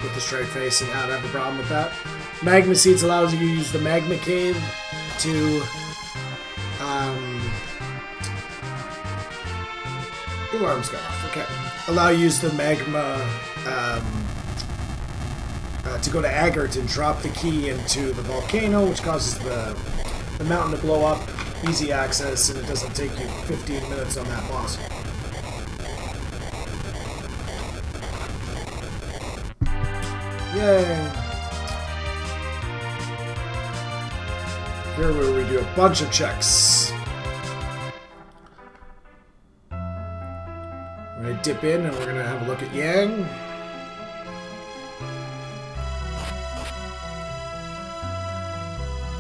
with a straight face and not have a problem with that. Magma seeds allows you to use the magma cave to alarm's gone off. Okay. Allow you to use the magma to go to Agart and drop the key into the volcano, which causes the mountain to blow up. Easy access, and it doesn't take you 15 minutes on that boss. Yay! Here where we do a bunch of checks. going to dip in and we're going to have a look at Yang.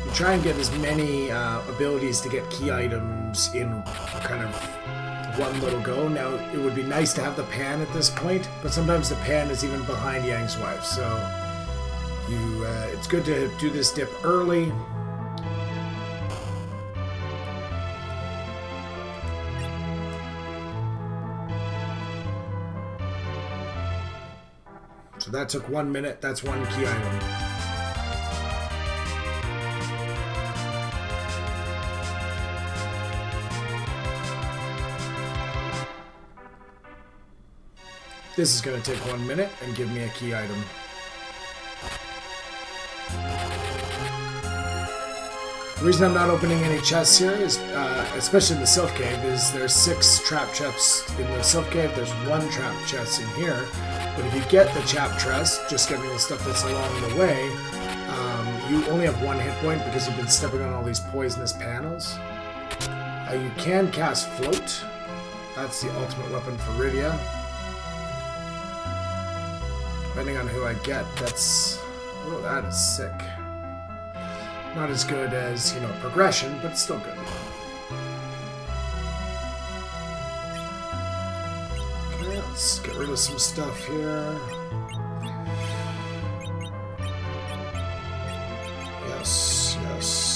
You try and get as many abilities to get key items in kind of one little go. Now, it would be nice to have the pan at this point, but sometimes the pan is even behind Yang's wife, so it's good to do this dip early. So that took 1 minute. That's one key item. This is going to take 1 minute and give me a key item. The reason I'm not opening any chests here is, especially in the Sylph Cave, is there's 6 trap chests in the Sylph Cave. There's 1 trap chest in here. But if you get the trap chest, just getting the stuff that's along the way, you only have 1 hit point because you've been stepping on all these poisonous panels. You can cast Float. That's the ultimate weapon for Rydia. Depending on who I get, that's... Oh, that is sick. Not as good as, you know, progression, but it's still good. Okay, let's get rid of some stuff here. Yes, yes.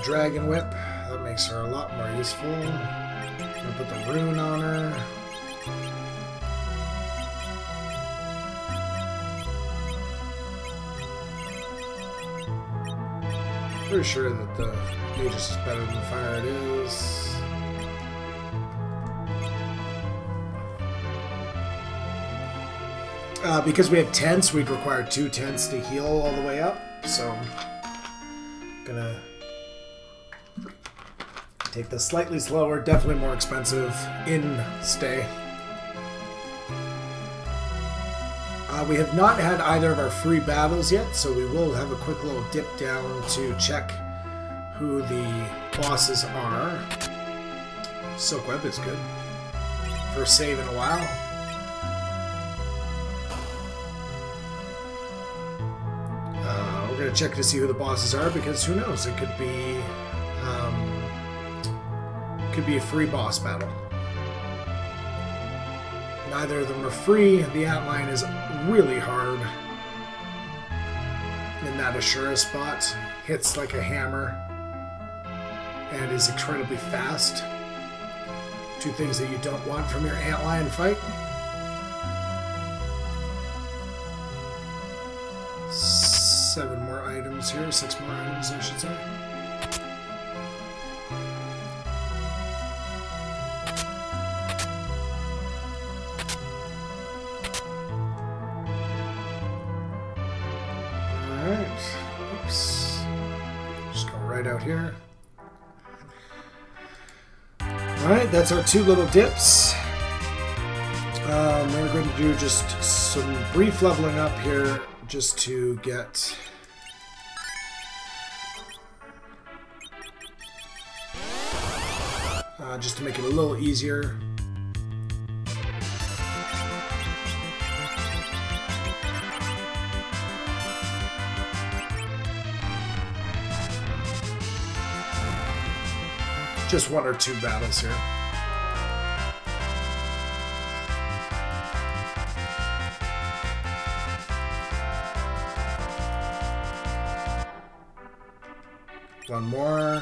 Dragon Whip, that makes her a lot more useful. I'm gonna put the rune on her. Pretty sure that the Magus is better than Fire it is. Because we have tents, we'd require 2 tents to heal all the way up, so I'm gonna take the slightly slower, definitely more expensive in stay. We have not had either of our free battles yet, so we will have a quick little dip down to check who the bosses are. Silk Web is good. First save in a while. We're going to check to see who the bosses are, because who knows, it could be a free boss battle. Neither of them are free. The Antlion is really hard in that Ashura spot. Hits like a hammer and is incredibly fast. 2 things that you don't want from your Antlion fight. 7 more items here, 6 more items I should say. Out here. Alright, that's our 2 little dips. We're going to do just some brief leveling up here just to get just to make it a little easier. Just 1 or 2 battles here. One more.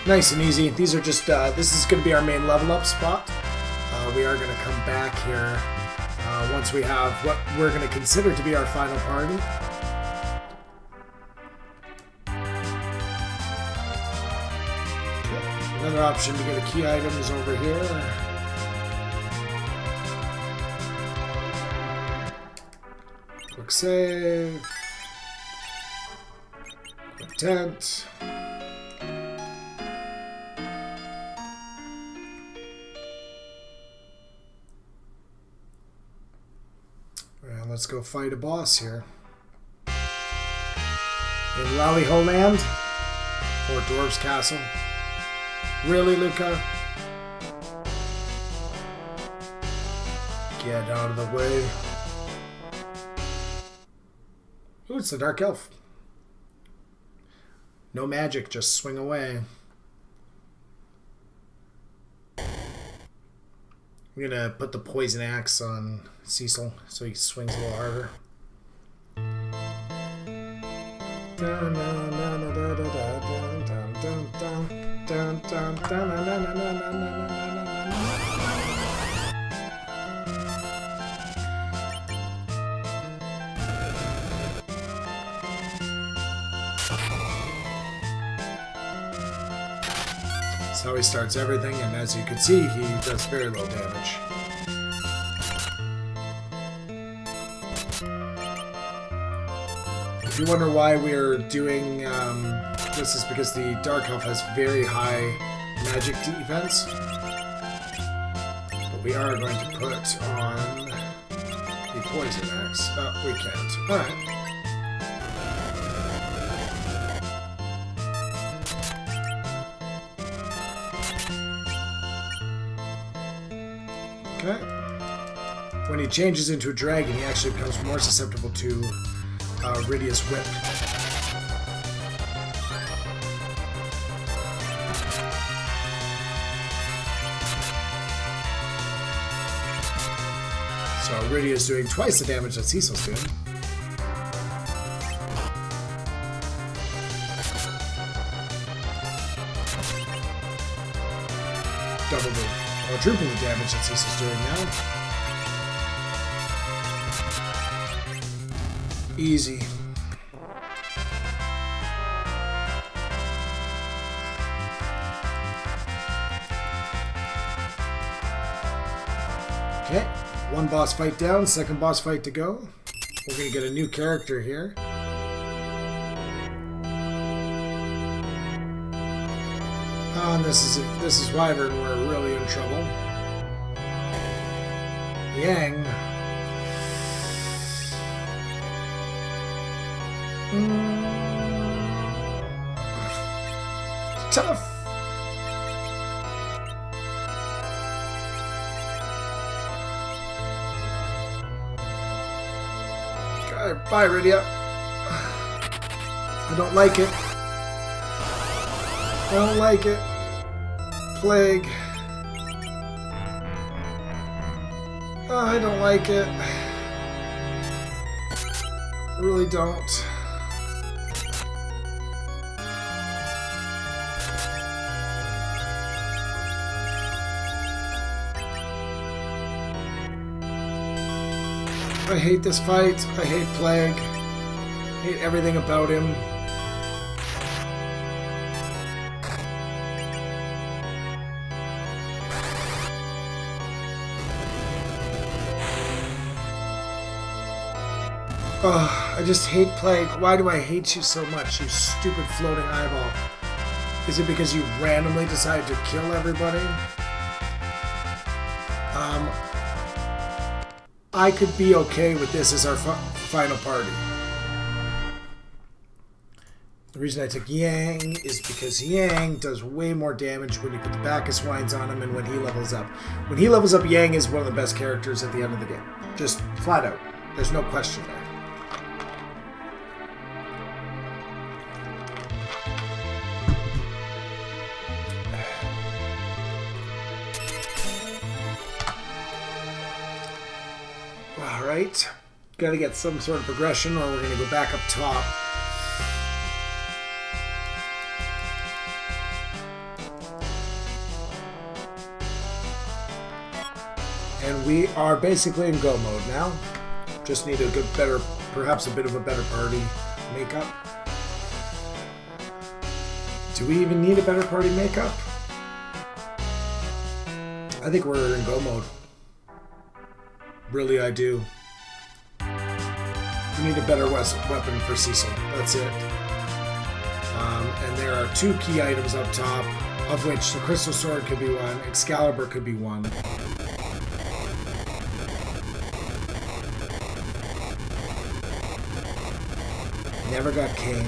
Nice and easy. These are just, this is going to be our main level up spot. We are going to come back here once we have what we're going to consider to be our final party. option to get a key item is over here. Quick save. Quick tent. Well, let's go fight a boss here. In Lally-Ho Land or Dwarf's Castle. Really, Luca? Get out of the way. Ooh, it's the Dark Elf. No magic, just swing away. I'm gonna put the poison axe on Cecil so he swings a little harder. That's how he starts everything, and as you can see, he does very low damage. If you wonder why we're doing this, is because the Dark Elf has very high magic defense. But we are going to put on the Poison Axe. We can't. Alright. Okay. When he changes into a dragon, he actually becomes more susceptible to Rydia's Whip. So Rydia's doing twice the damage that Cecil's doing. Double the, or triple the damage that Cecil's doing now. Easy. Okay, one boss fight down, second boss fight to go. We're gonna get a new character here. Oh, and this is Wyvern, we're really in trouble. Yang. Tough. Okay, bye, Rydia. I don't like it. I don't like it. Plague. Oh, I don't like it. I really don't. I hate this fight. I hate Plague. I hate everything about him. I just hate Plague. Why do I hate you so much, you stupid floating eyeball? Is it because you randomly decided to kill everybody? I could be okay with this as our final party. The reason I took Yang is because Yang does way more damage when you put the Bacchus Wines on him and when he levels up. When he levels up, Yang is one of the best characters at the end of the game. Just flat out. There's no question there. Alright, gotta get some sort of progression or we're gonna go back up top. And we are basically in go mode now. Just need a good, better, perhaps a bit of a better party makeup. Do we even need a better party makeup? I think we're in go mode. Really, I do. We need a better weapon for Cecil. That's it. And there are 2 key items up top, of which the Crystal Sword could be one, Excalibur could be one. Never got Kain.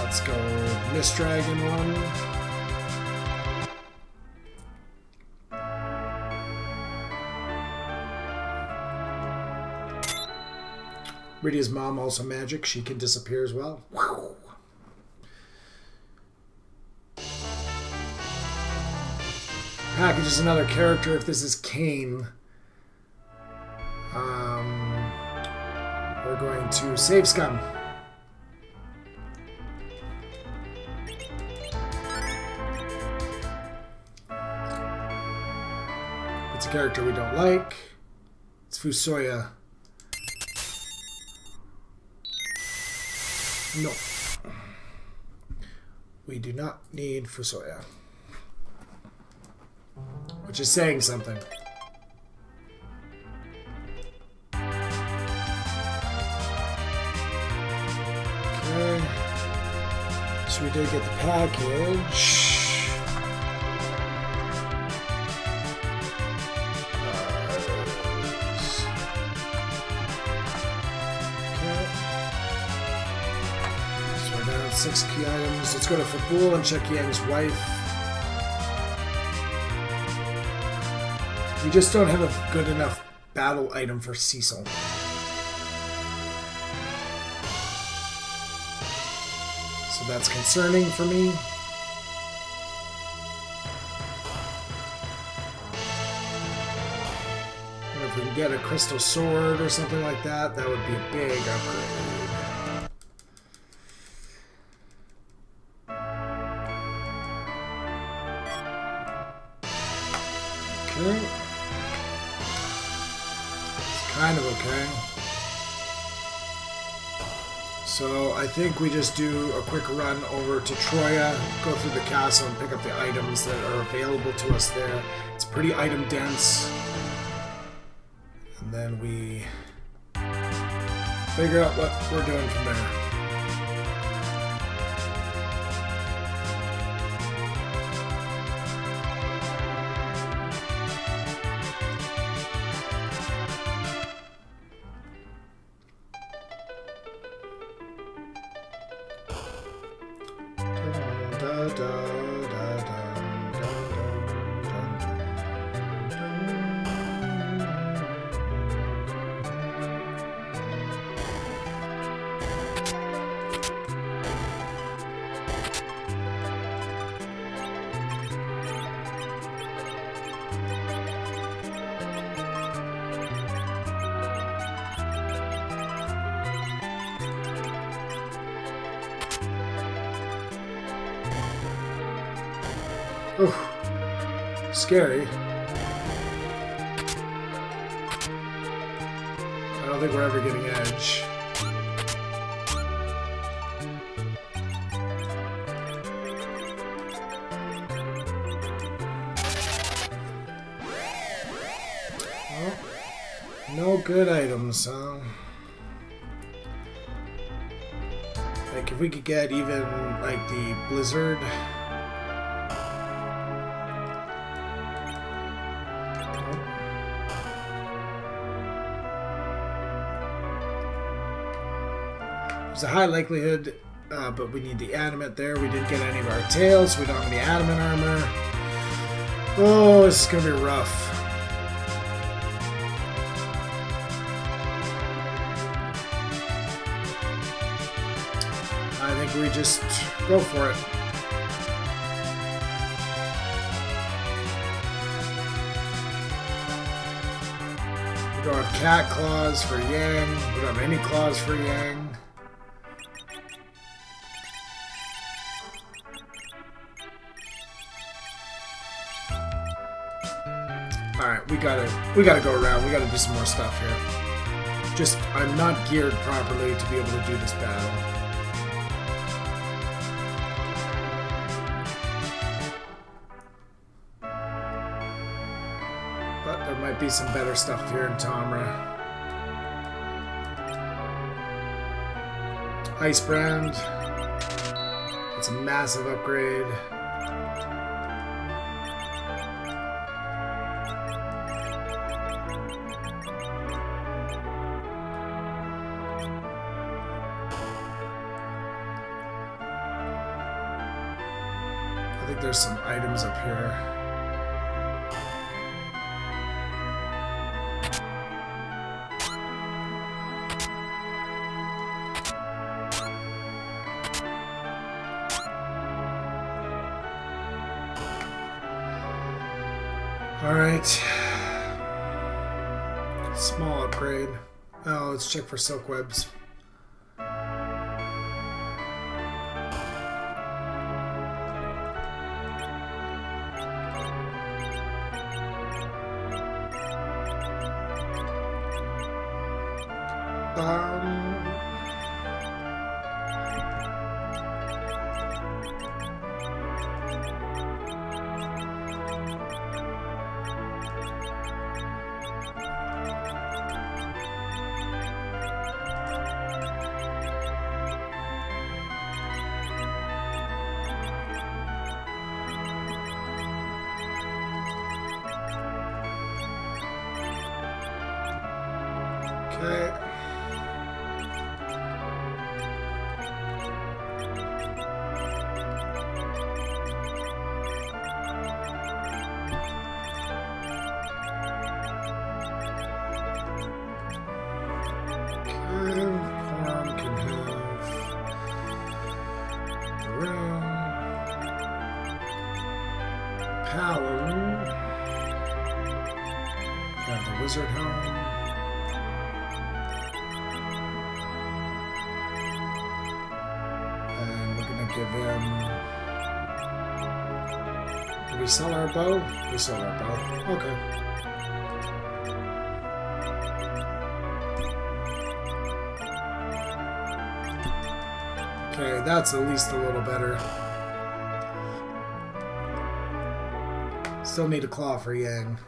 Let's go Mist Dragon one. Rydia's mom also magic. She can disappear as well. Wow. Packages another character if this is Kain. We're going to save scum. It's a character we don't like. It's Fusoya. No. We do not need Fusoya. Which is saying something. Okay. So we did get the package. So we're down 6 key items. Let's go to Fabul and check Yang's wife. We just don't have a good enough battle item for Cecil. So that's concerning for me. And if we can get a crystal sword or something like that, that would be a big upgrade. Okay. Kind of okay. So I think we just do a quick run over to Troya, go through the castle and pick up the items that are available to us there. It's pretty item dense. And then we figure out what we're doing from there. Oof. Scary. I don't think we're ever getting edge. Well, no good items, huh? Like if we could get even like the Blizzard. There's a high likelihood, but we need the Adamant there. We didn't get any of our tails, so we don't have any Adamant armor. Oh, this is going to be rough. I think we just go for it. We don't have cat claws for Yang. We don't have any claws for Yang. Alright, we gotta go around. We gotta do some more stuff here. Just, I'm not geared properly to be able to do this battle. There might be some better stuff here in Tomra. Ice Brand. It's a massive upgrade. I think there's some items up here. All right. Small upgrade. Oh, let's check for silk webs. Okay. Wizard Helm. And we're gonna give him. Did we sell our bow? We sold our bow. Okay. Okay, that's at least a little better. Still need a claw for Yang.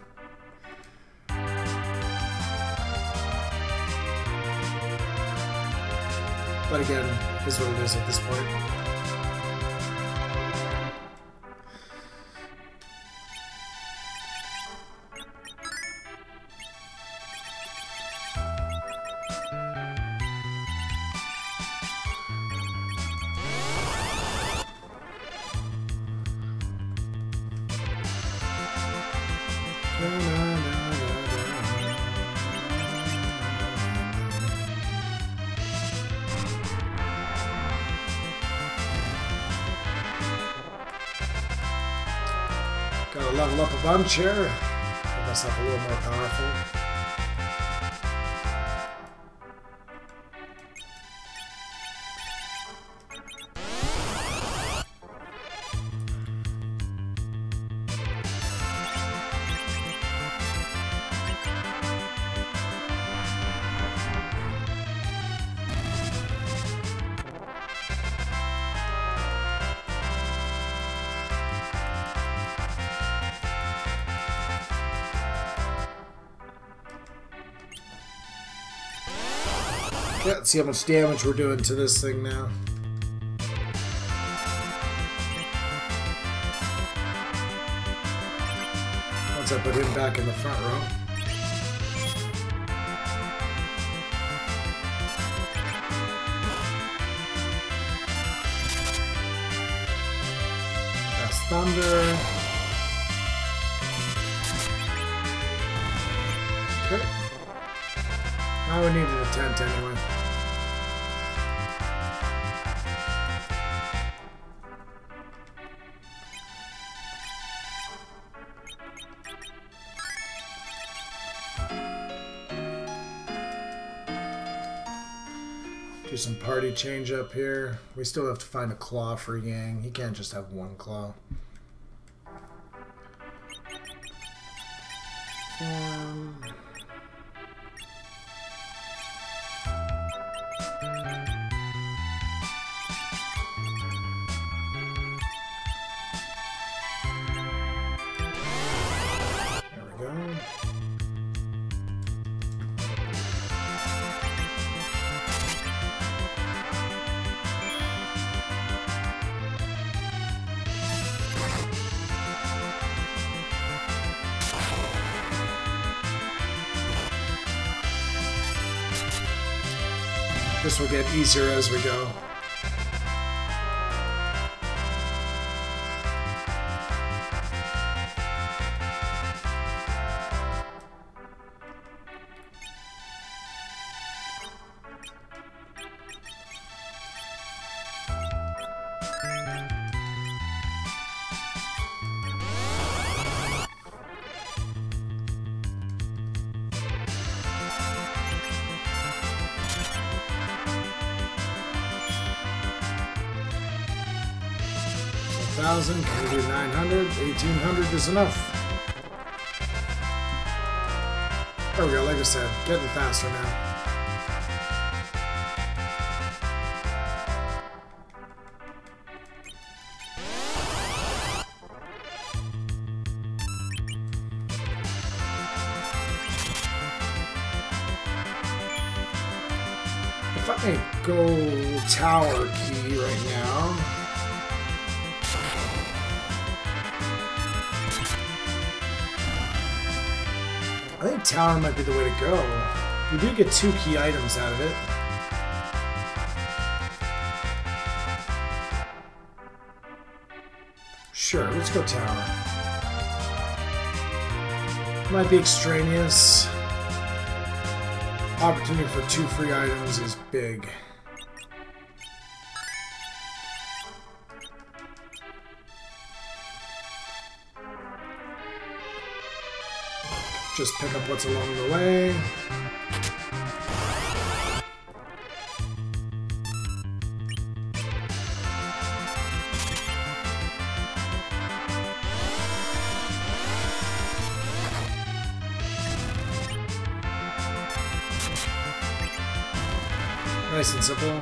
But again, is what it is at this point. Gotta level up a bunch here. Make myself a little more powerful. Yeah, let's see how much damage we're doing to this thing now. Once I put him back in the front row. That's thunder. Okay. Now we needed a tent anyway. Do some party change up here. We still have to find a claw for Yang. He can't just have one claw. There we go. This will get easier as we go. Can we do 900? 1800 is enough. There we go, like I said, getting faster now. If I go tower key right now. I think tower might be the way to go. We do get 2 key items out of it. Sure, let's go tower. Might be extraneous. Opportunity for 2 free items is big. Just pick up what's along the way. Nice and simple.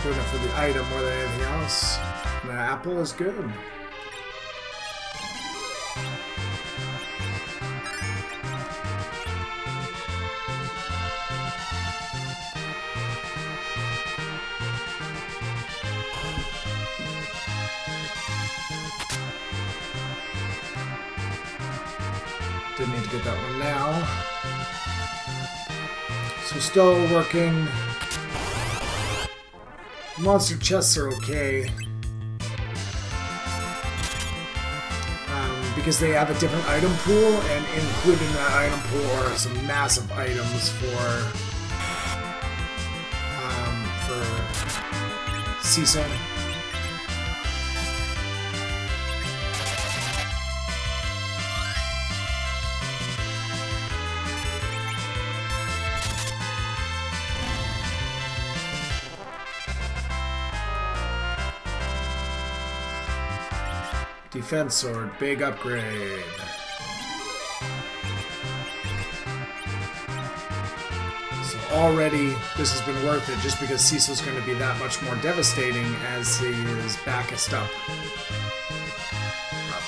Doing it for the item more than anything else. And an apple is good. Didn't need to get that one now. So still working. Monster chests are okay. Because they have a different item pool, and included in that item pool are some massive items for Cecil. Defense sword, big upgrade. So already this has been worth it just because Cecil's going to be that much more devastating as he is backest up.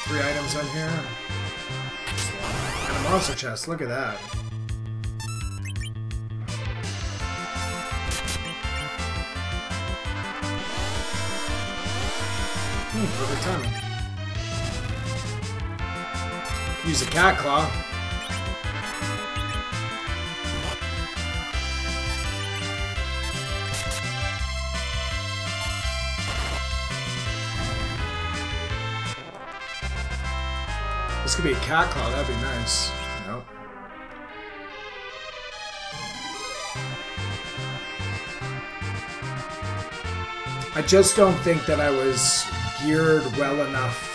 3 items on here. And a monster chest, look at that. Perfect timing. Use a cat claw. This could be a cat claw, that'd be nice. Nope. I just don't think that I was geared well enough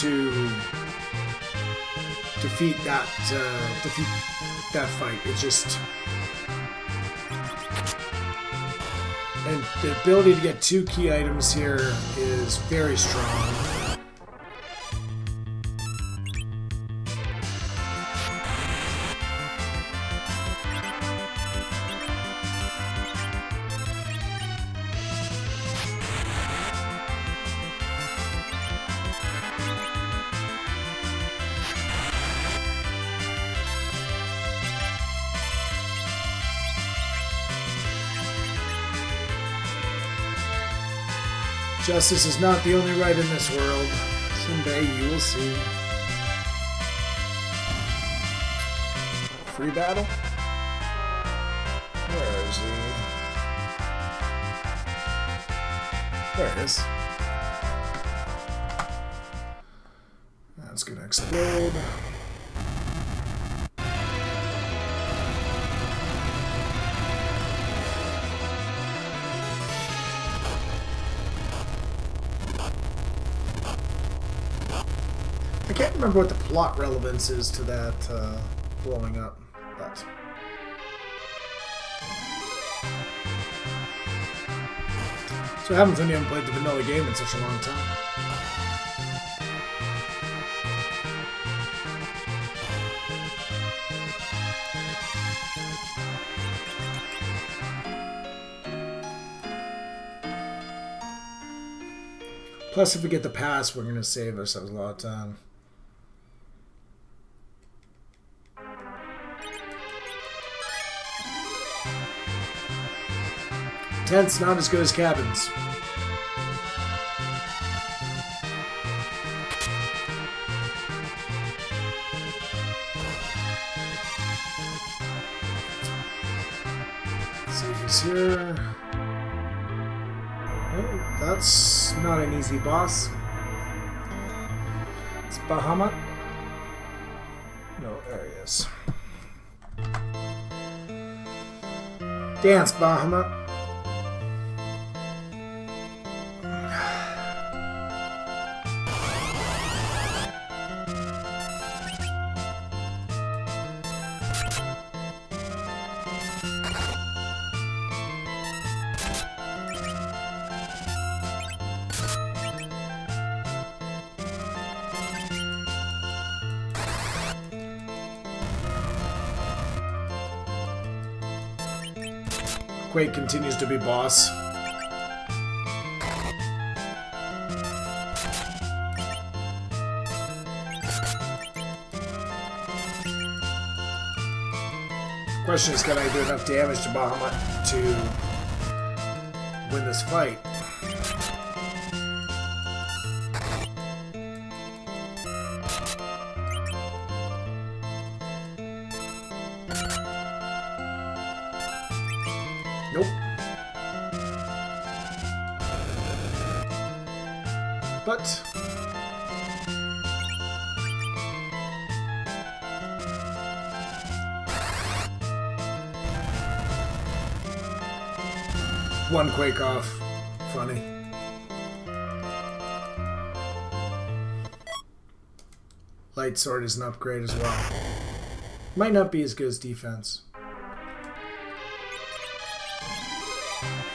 to defeat that fight. It's just, and the ability to get 2 key items here is very strong. Justice is not the only right in this world. Someday you will see. Free battle? There it is. That's gonna explode. I can't remember what the plot relevance is to that blowing up, but... So what happens when you haven't played the vanilla game in such a long time? Plus, if we get the pass, we're going to save ourselves a lot of time. Tents not as good as cabins. Let's see who's here. Oh, that's not an easy boss. It's Bahamut. No, there he is. Dance, Bahamut. Quake continues to be boss. Question is, can I do enough damage to Bahamut to win this fight? Nope. But one Quake off. Funny. Light Sword is an upgrade as well. Might not be as good as defense.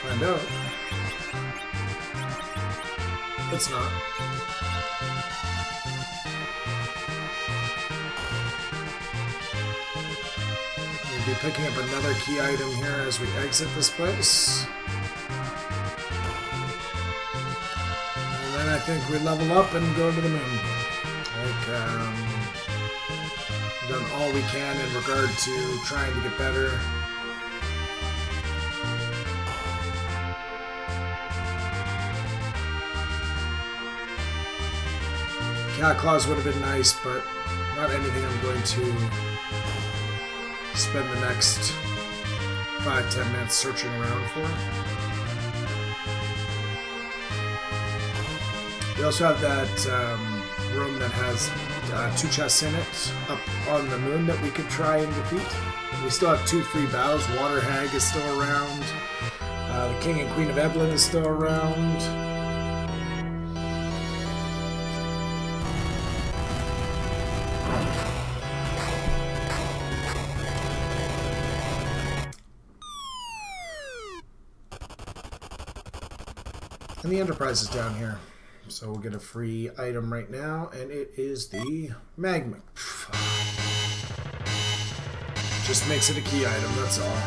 Find out. It's not. We'll be picking up another key item here as we exit this place. And then I think we level up and go to the moon. Like, done all we can in regard to trying to get better. Cat Claws would have been nice, but not anything I'm going to spend the next 5-10 minutes searching around for. We also have that room that has 2 chests in it up on the moon that we could try and defeat. We still have 2 free battles. Water Hag is still around. The King and Queen of Evelyn is still around. And the Enterprise is down here. So we'll get a free item right now, and it is the Magma. Just makes it a key item, that's all.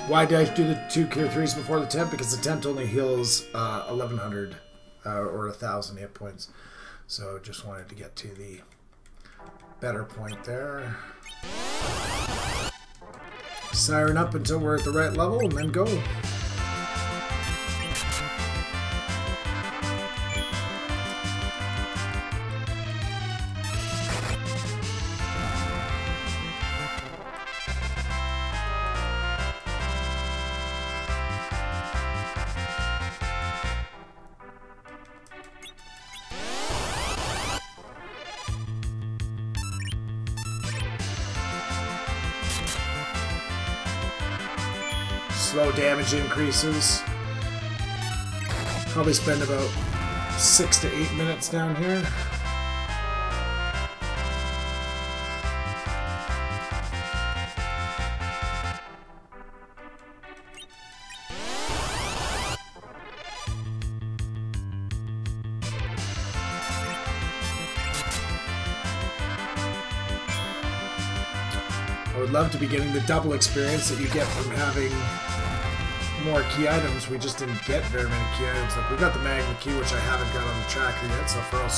Why did I do the 2 Cure 3s before the tent? Because the tent only heals 1100 or 1,000 hit points. So just wanted to get to the better point there. Siren up until we're at the right level and then go. Slow damage increases. Probably spend about 6 to 8 minutes down here. I would love to be getting the double experience that you get from having more key items. We just didn't get very many key items. Like, we got the Magma Key, which I haven't got on the tracker yet, so for all you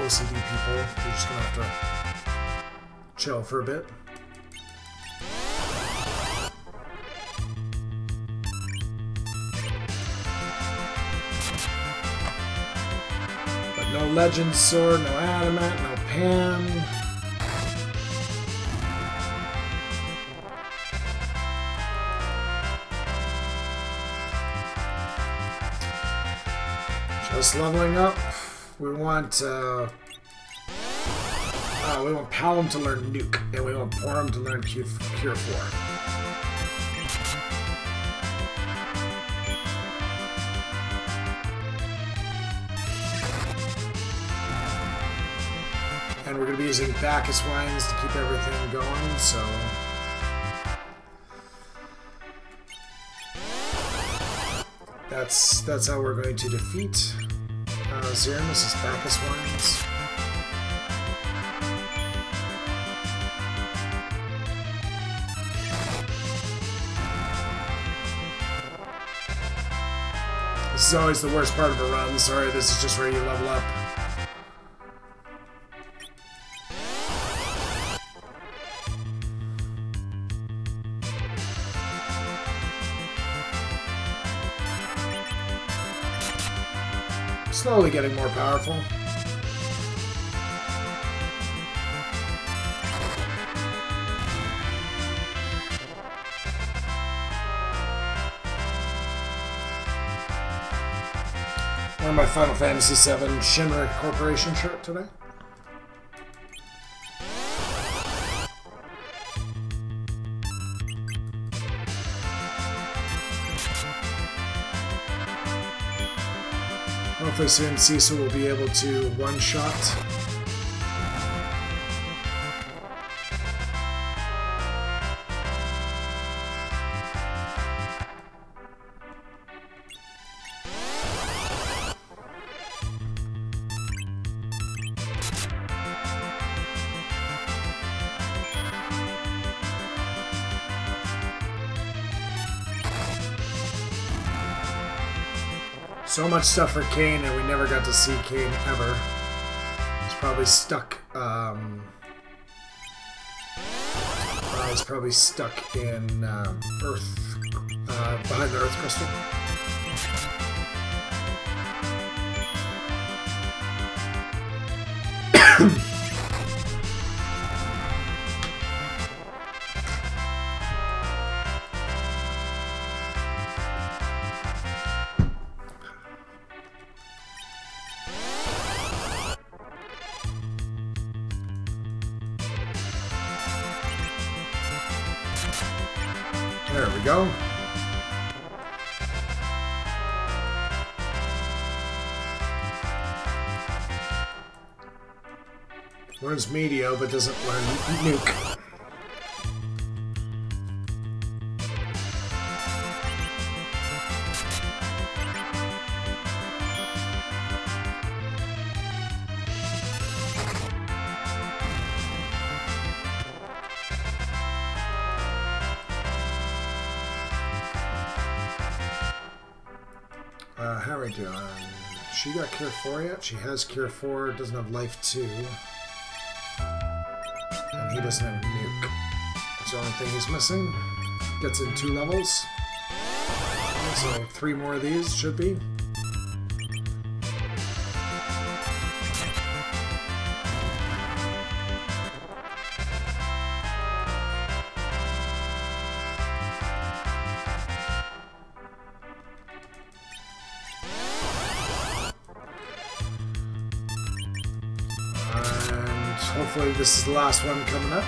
OCD people, you're just gonna have to chill for a bit. But no Legend Sword, no Adamant, no Pan. Just leveling up. We want Palom to learn Nuke, and we want Porum to learn Cure 4. And we're going to be using Bacchus Wines to keep everything going, so... That's how we're going to defeat Zeromus is Bacchus Wines. This is always the worst part of a run. Sorry, this is just where you level up. Slowly getting more powerful. Wearing my Final Fantasy VII Shinra Corporation shirt today. Hopefully soon Cecil will be able to one-shot. So much stuff for Kain, and we never got to see Kain ever. He's probably stuck. He's probably stuck in Earth, behind the Earth crystal. There we go. Learns Medio, but doesn't learn Nuke. How are we doing? She got Cure 4 yet? She has Cure 4, doesn't have Life 2. And he doesn't have Nuke. That's the only thing he's missing. Gets in 2 levels. So 3 more of these should be. Hopefully this is the last one coming up.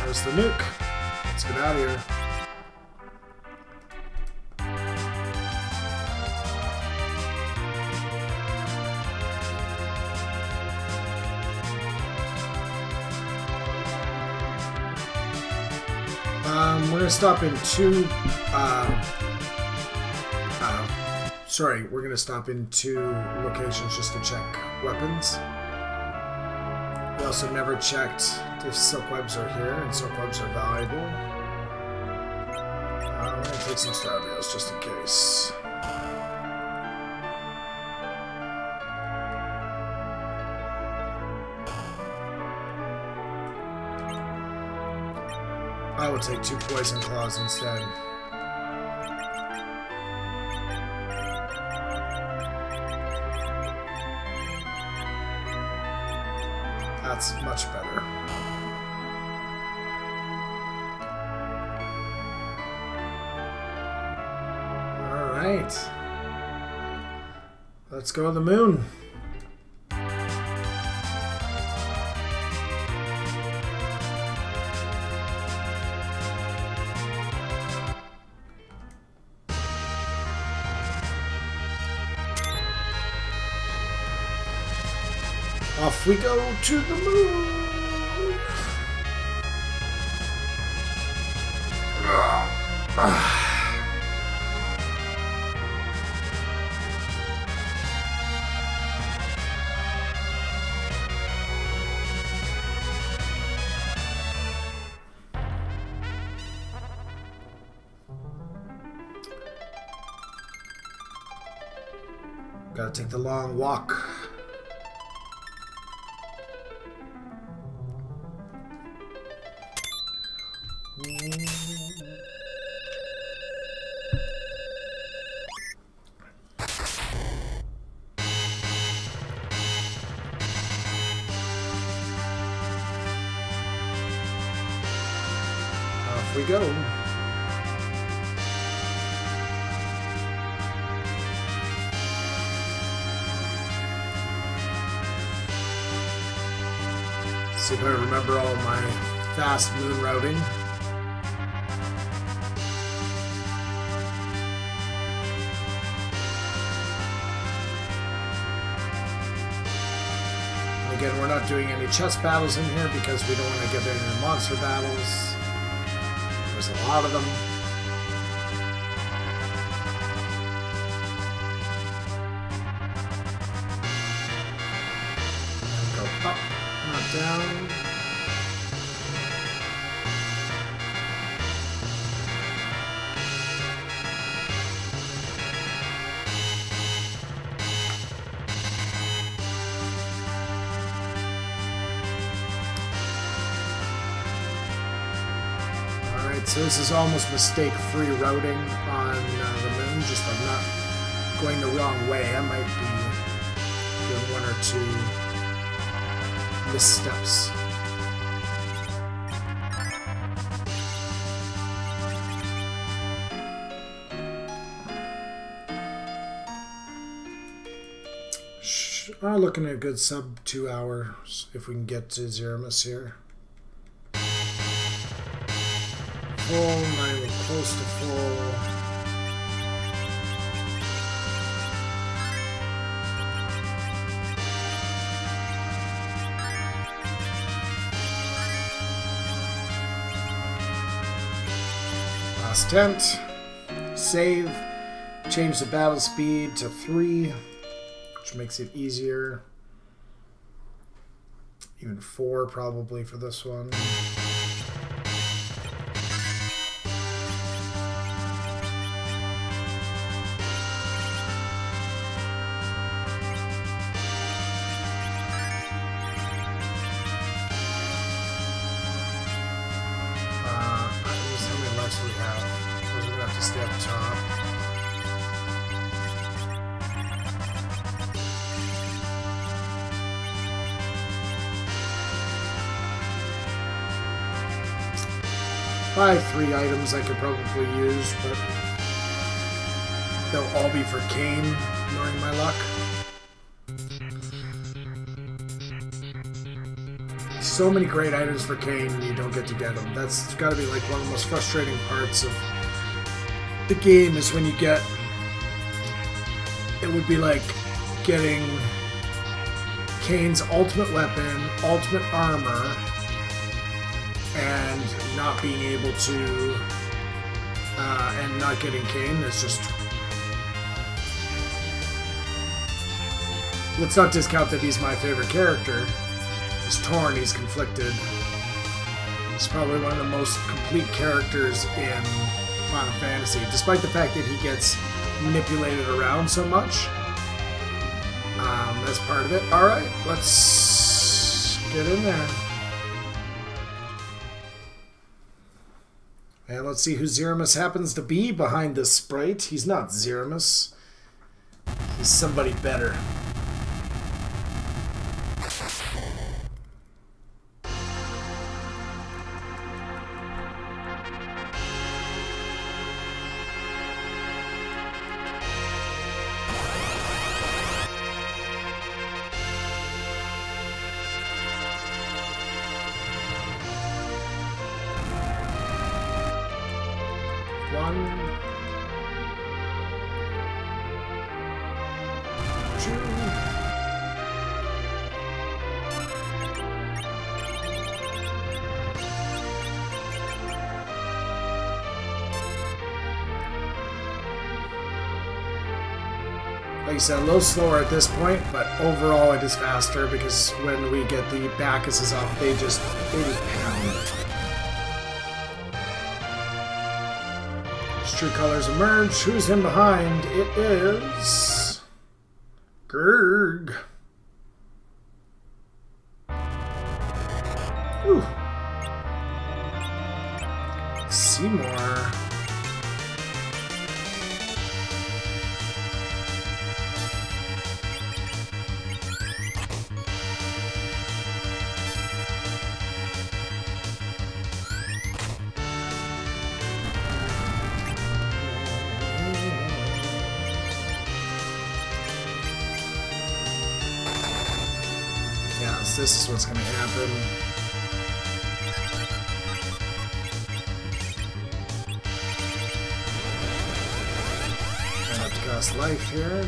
There's the nuke. Let's get out of here. We're going to stop in 2, sorry, we're going to stop in 2 locations just to check weapons. We also never checked if silk webs are here, and silk webs are valuable. I'm going to take some star rails just in case. I would take 2 poison claws instead. That's much better. Alright. Let's go to the moon. Off we go to the moon! Gotta take the long walk. Off we go. See if I remember all my fast moon routing. And again, we're not doing any chess battles in here because we don't want to get into monster battles. There's a lot of them. Go up, not down. So this is almost mistake-free routing on the moon, just I'm not going the wrong way. I might be doing 1 or 2 missteps. I'm looking at a good sub 2 hours if we can get to Zeromus here. Full, now we're close to full. Last tent. Save. Change the battle speed to 3, which makes it easier. Even 4 probably for this one. How many left do we have? Those are going to have to stay up top. Probably 3 items I could probably use, but they'll all be for Kain, knowing my luck. So many great items for Kain, and you don't get to get them. That's got to be like one of the most frustrating parts of the game is when you get... It would be like getting Kain's ultimate weapon, ultimate armor, and not being able to, and not getting Kain. It's just... Let's not discount that he's my favorite character. He's torn, he's conflicted. He's probably one of the most complete characters in Final Fantasy, despite the fact that he gets manipulated around so much. That's part of it. Alright, let's get in there. And let's see who Zeromus happens to be behind this sprite. He's not Zeromus. He's somebody better. Like I said, a little slower at this point, but overall it is faster because when we get the Bacchuses off, they just pound. His true colors emerge. Who's him behind? It is Gurg. Ooh. Seymour. This is what's going to happen. I have to cast life here.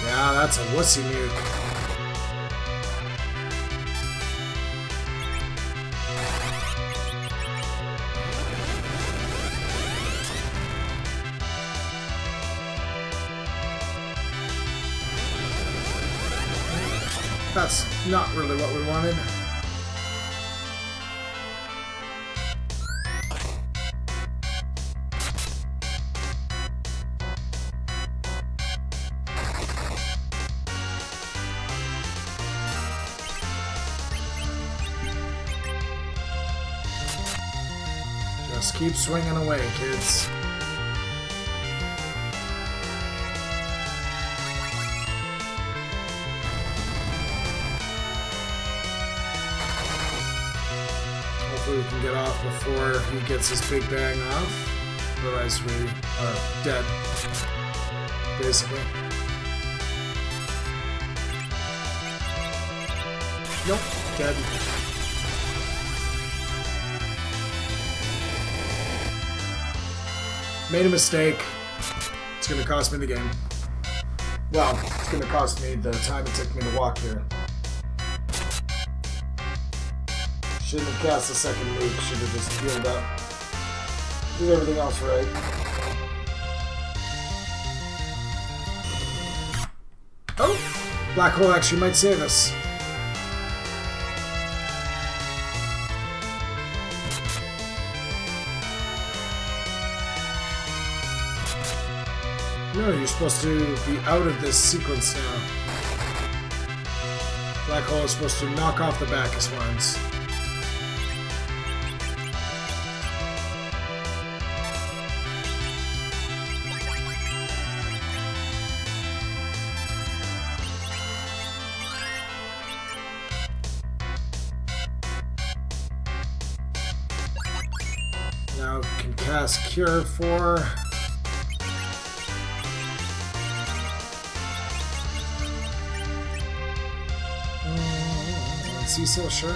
Yeah, that's a wussy nuke. That's not really what we wanted. Just keep swinging away, kids. We can get off before he gets his big bang off. Otherwise we are dead, basically. Nope, dead. Made a mistake. It's going to cost me the game. Well, it's going to cost me the time it took me to walk here. Shouldn't have cast the second leak. Should have just healed up. Did everything else right. Oh! Black hole actually might save us. No, you're supposed to be out of this sequence now. Black hole is supposed to knock off the Bacchus ones. Now can cast Cure for... Cecil, sure.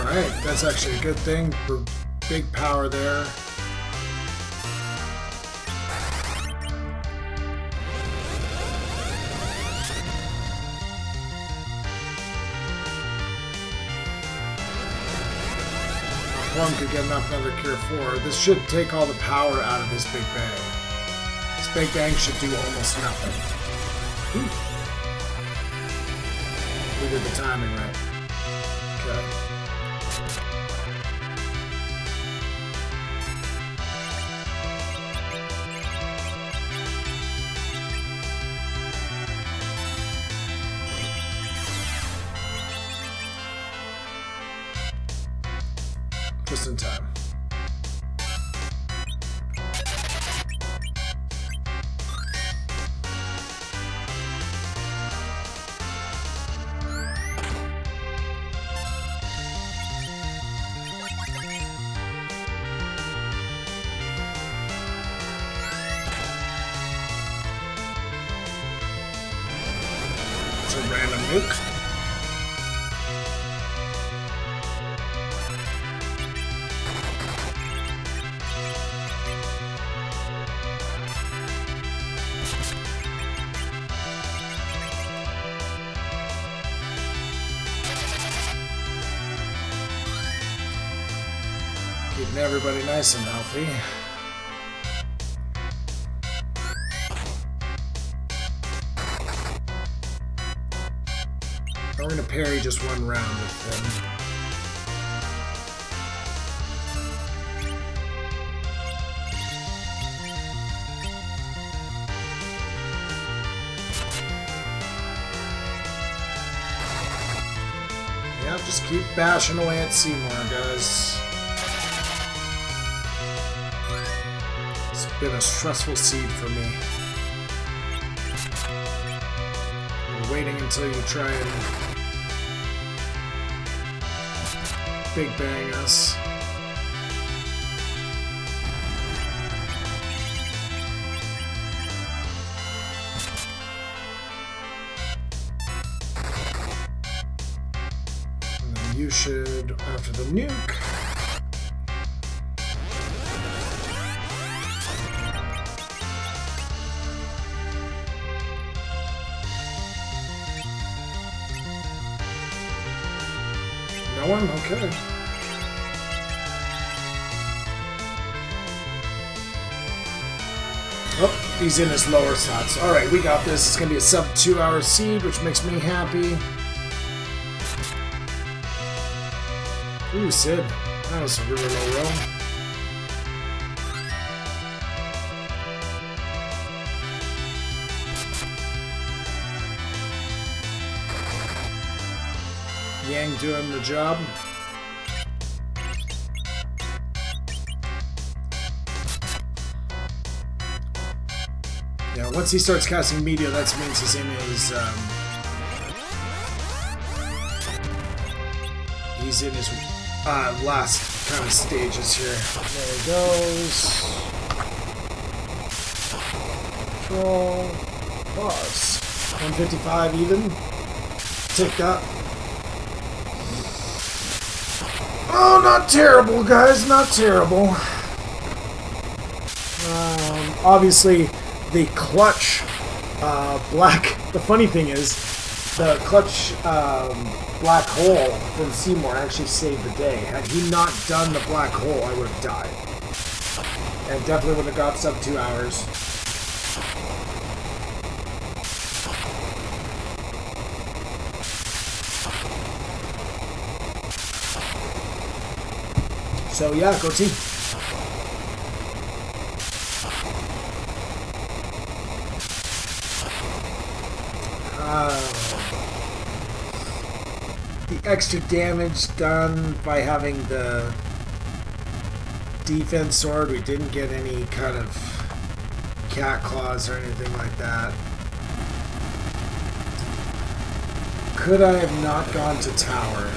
Alright, that's actually a good thing. We're big power there. One could get enough another Cure 4. This should take all the power out of this Big Bang. This Big Bang should do almost nothing. Ooh. We did the timing right. Okay. Just in time. It's a random nuke. Keeping everybody nice and healthy. We're gonna parry just one round with them. Yeah, just keep bashing away at Seymour, guys. Been a stressful seed for me. We're waiting until you try and Big Bang us. And then you should, after the nuke, no one? Okay. Oh, he's in his lower slots. Alright, we got this. It's going to be a sub 2 hour seed, which makes me happy. Ooh, Sid. That was a really low roll. Yang doing the job. Once he starts casting meteor, that means he's in his last kind of stages here. There he goes. Control. Pause. 155 even. Take that. Oh, not terrible, guys. Not terrible. Obviously, the clutch black. The funny thing is, the clutch black hole from Seymour actually saved the day. Had he not done the black hole, I would have died, and definitely would have got sub 2 hours. So yeah, go team. The extra damage done by having the defense sword. We didn't get any kind of cat claws or anything like that. Could I have not gone to tower?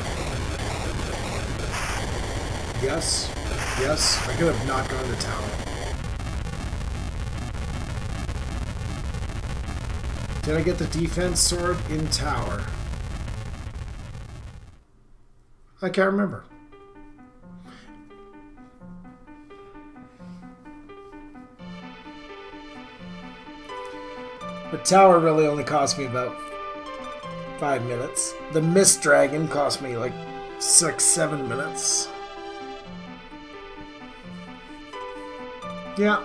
Yes. Yes, I could have not gone to tower. Did I get the defense sword in tower? I can't remember. But tower really only cost me about 5 minutes. The Mist Dragon cost me like 6-7 minutes. Yeah,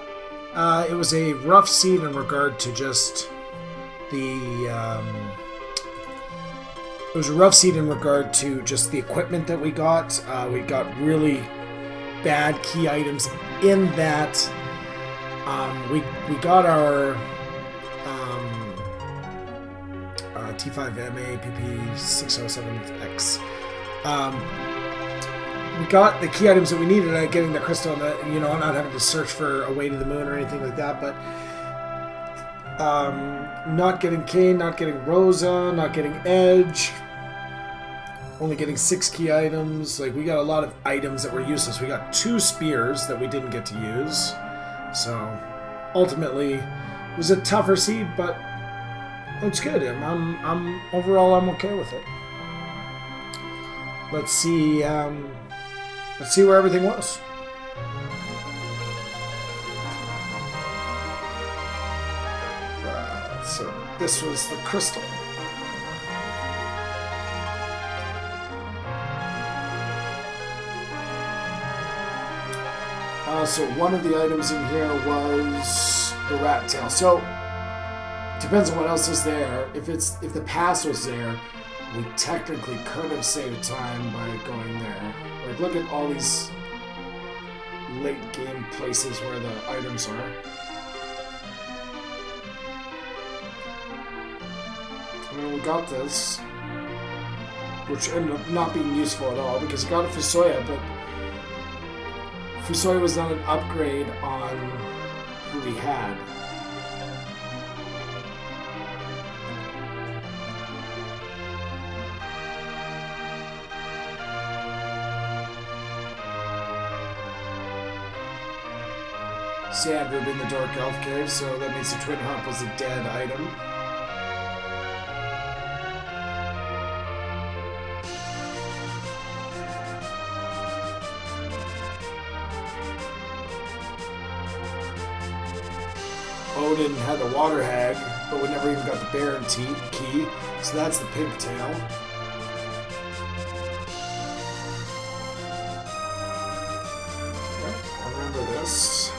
it was a rough seed in regard to just the it was a rough seed in regard to just the equipment that we got. We got really bad key items in that we got our T5MA PP607X. We got the key items that we needed at getting the crystal, and the, you know, not having to search for a way to the moon or anything like that, but not getting Kain, not getting Rosa, not getting Edge, only getting 6 key items. Like, we got a lot of items that were useless. We got 2 spears that we didn't get to use. So, ultimately, it was a tougher seed, but it's good. Overall, I'm okay with it. Let's see where everything was. So this was the crystal. So one of the items in here was the rat tail. So depends on what else is there. If the pass was there, we technically could have saved time by going there. Like, look at all these late game places where the items are. And we got this, which ended up not being useful at all because we got a Fusoya, but Fusoya was not an upgrade on who we had. Sandruby in the Dark Elf Cave, so that means the TwinHarp was a dead item. Odin had the Water Hag, but we never even got the Baron Key, so that's the pink tail. Okay, I remember this.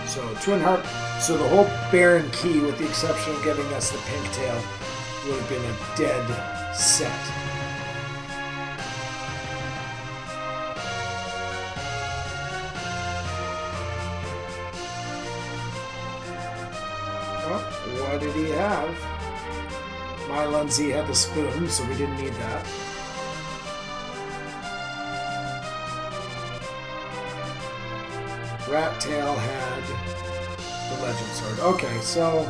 So TwinHarp, so the whole Baron Key, with the exception of getting us the pink tail, would have been a dead set. Oh, what did he have? Mylon Z had the spoon, so we didn't need that. Rat Tail had the Legend Sword. Okay, so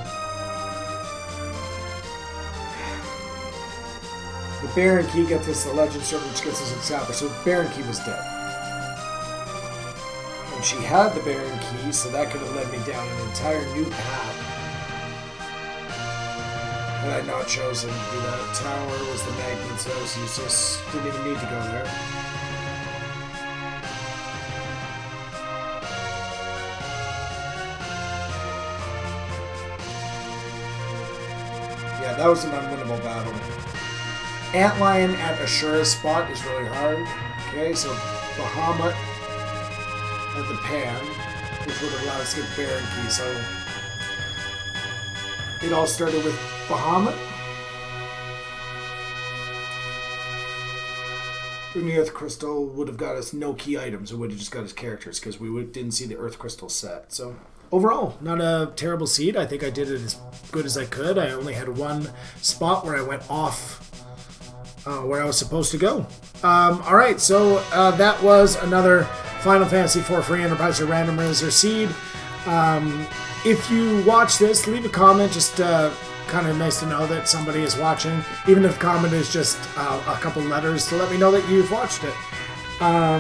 the Baron Key gets us the Legend Sword, which gets us Exapper. So Baron Key was dead. And she had the Baron Key, so that could have led me down an entire new path. Had I not chosen to do that. Tower was the magnet, so that was useless. Didn't even need to go there. Yeah, that was an unwinnable battle. Antlion at Ashura's spot is really hard. Okay, so Bahamut at the Pan, which would allow us to get Baron Key. So it all started with Bahamut. And the Earth Crystal would have got us no key items. It would have just got us characters because we didn't see the Earth Crystal set. So overall, not a terrible seed. I think I did it as good as I could. I only had one spot where I went off where I was supposed to go. Alright, so that was another Final Fantasy IV Free Enterprise or Randomizer seed. If you watch this, leave a comment. Just kind of nice to know that somebody is watching. Even if the comment is just a couple letters to let me know that you've watched it. I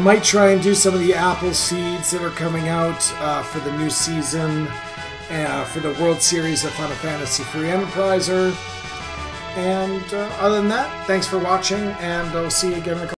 might try and do some of the Apple seeds that are coming out for the new season, for the World Series of Final Fantasy Free Enterpriser. And other than that, thanks for watching, and I'll see you again in a couple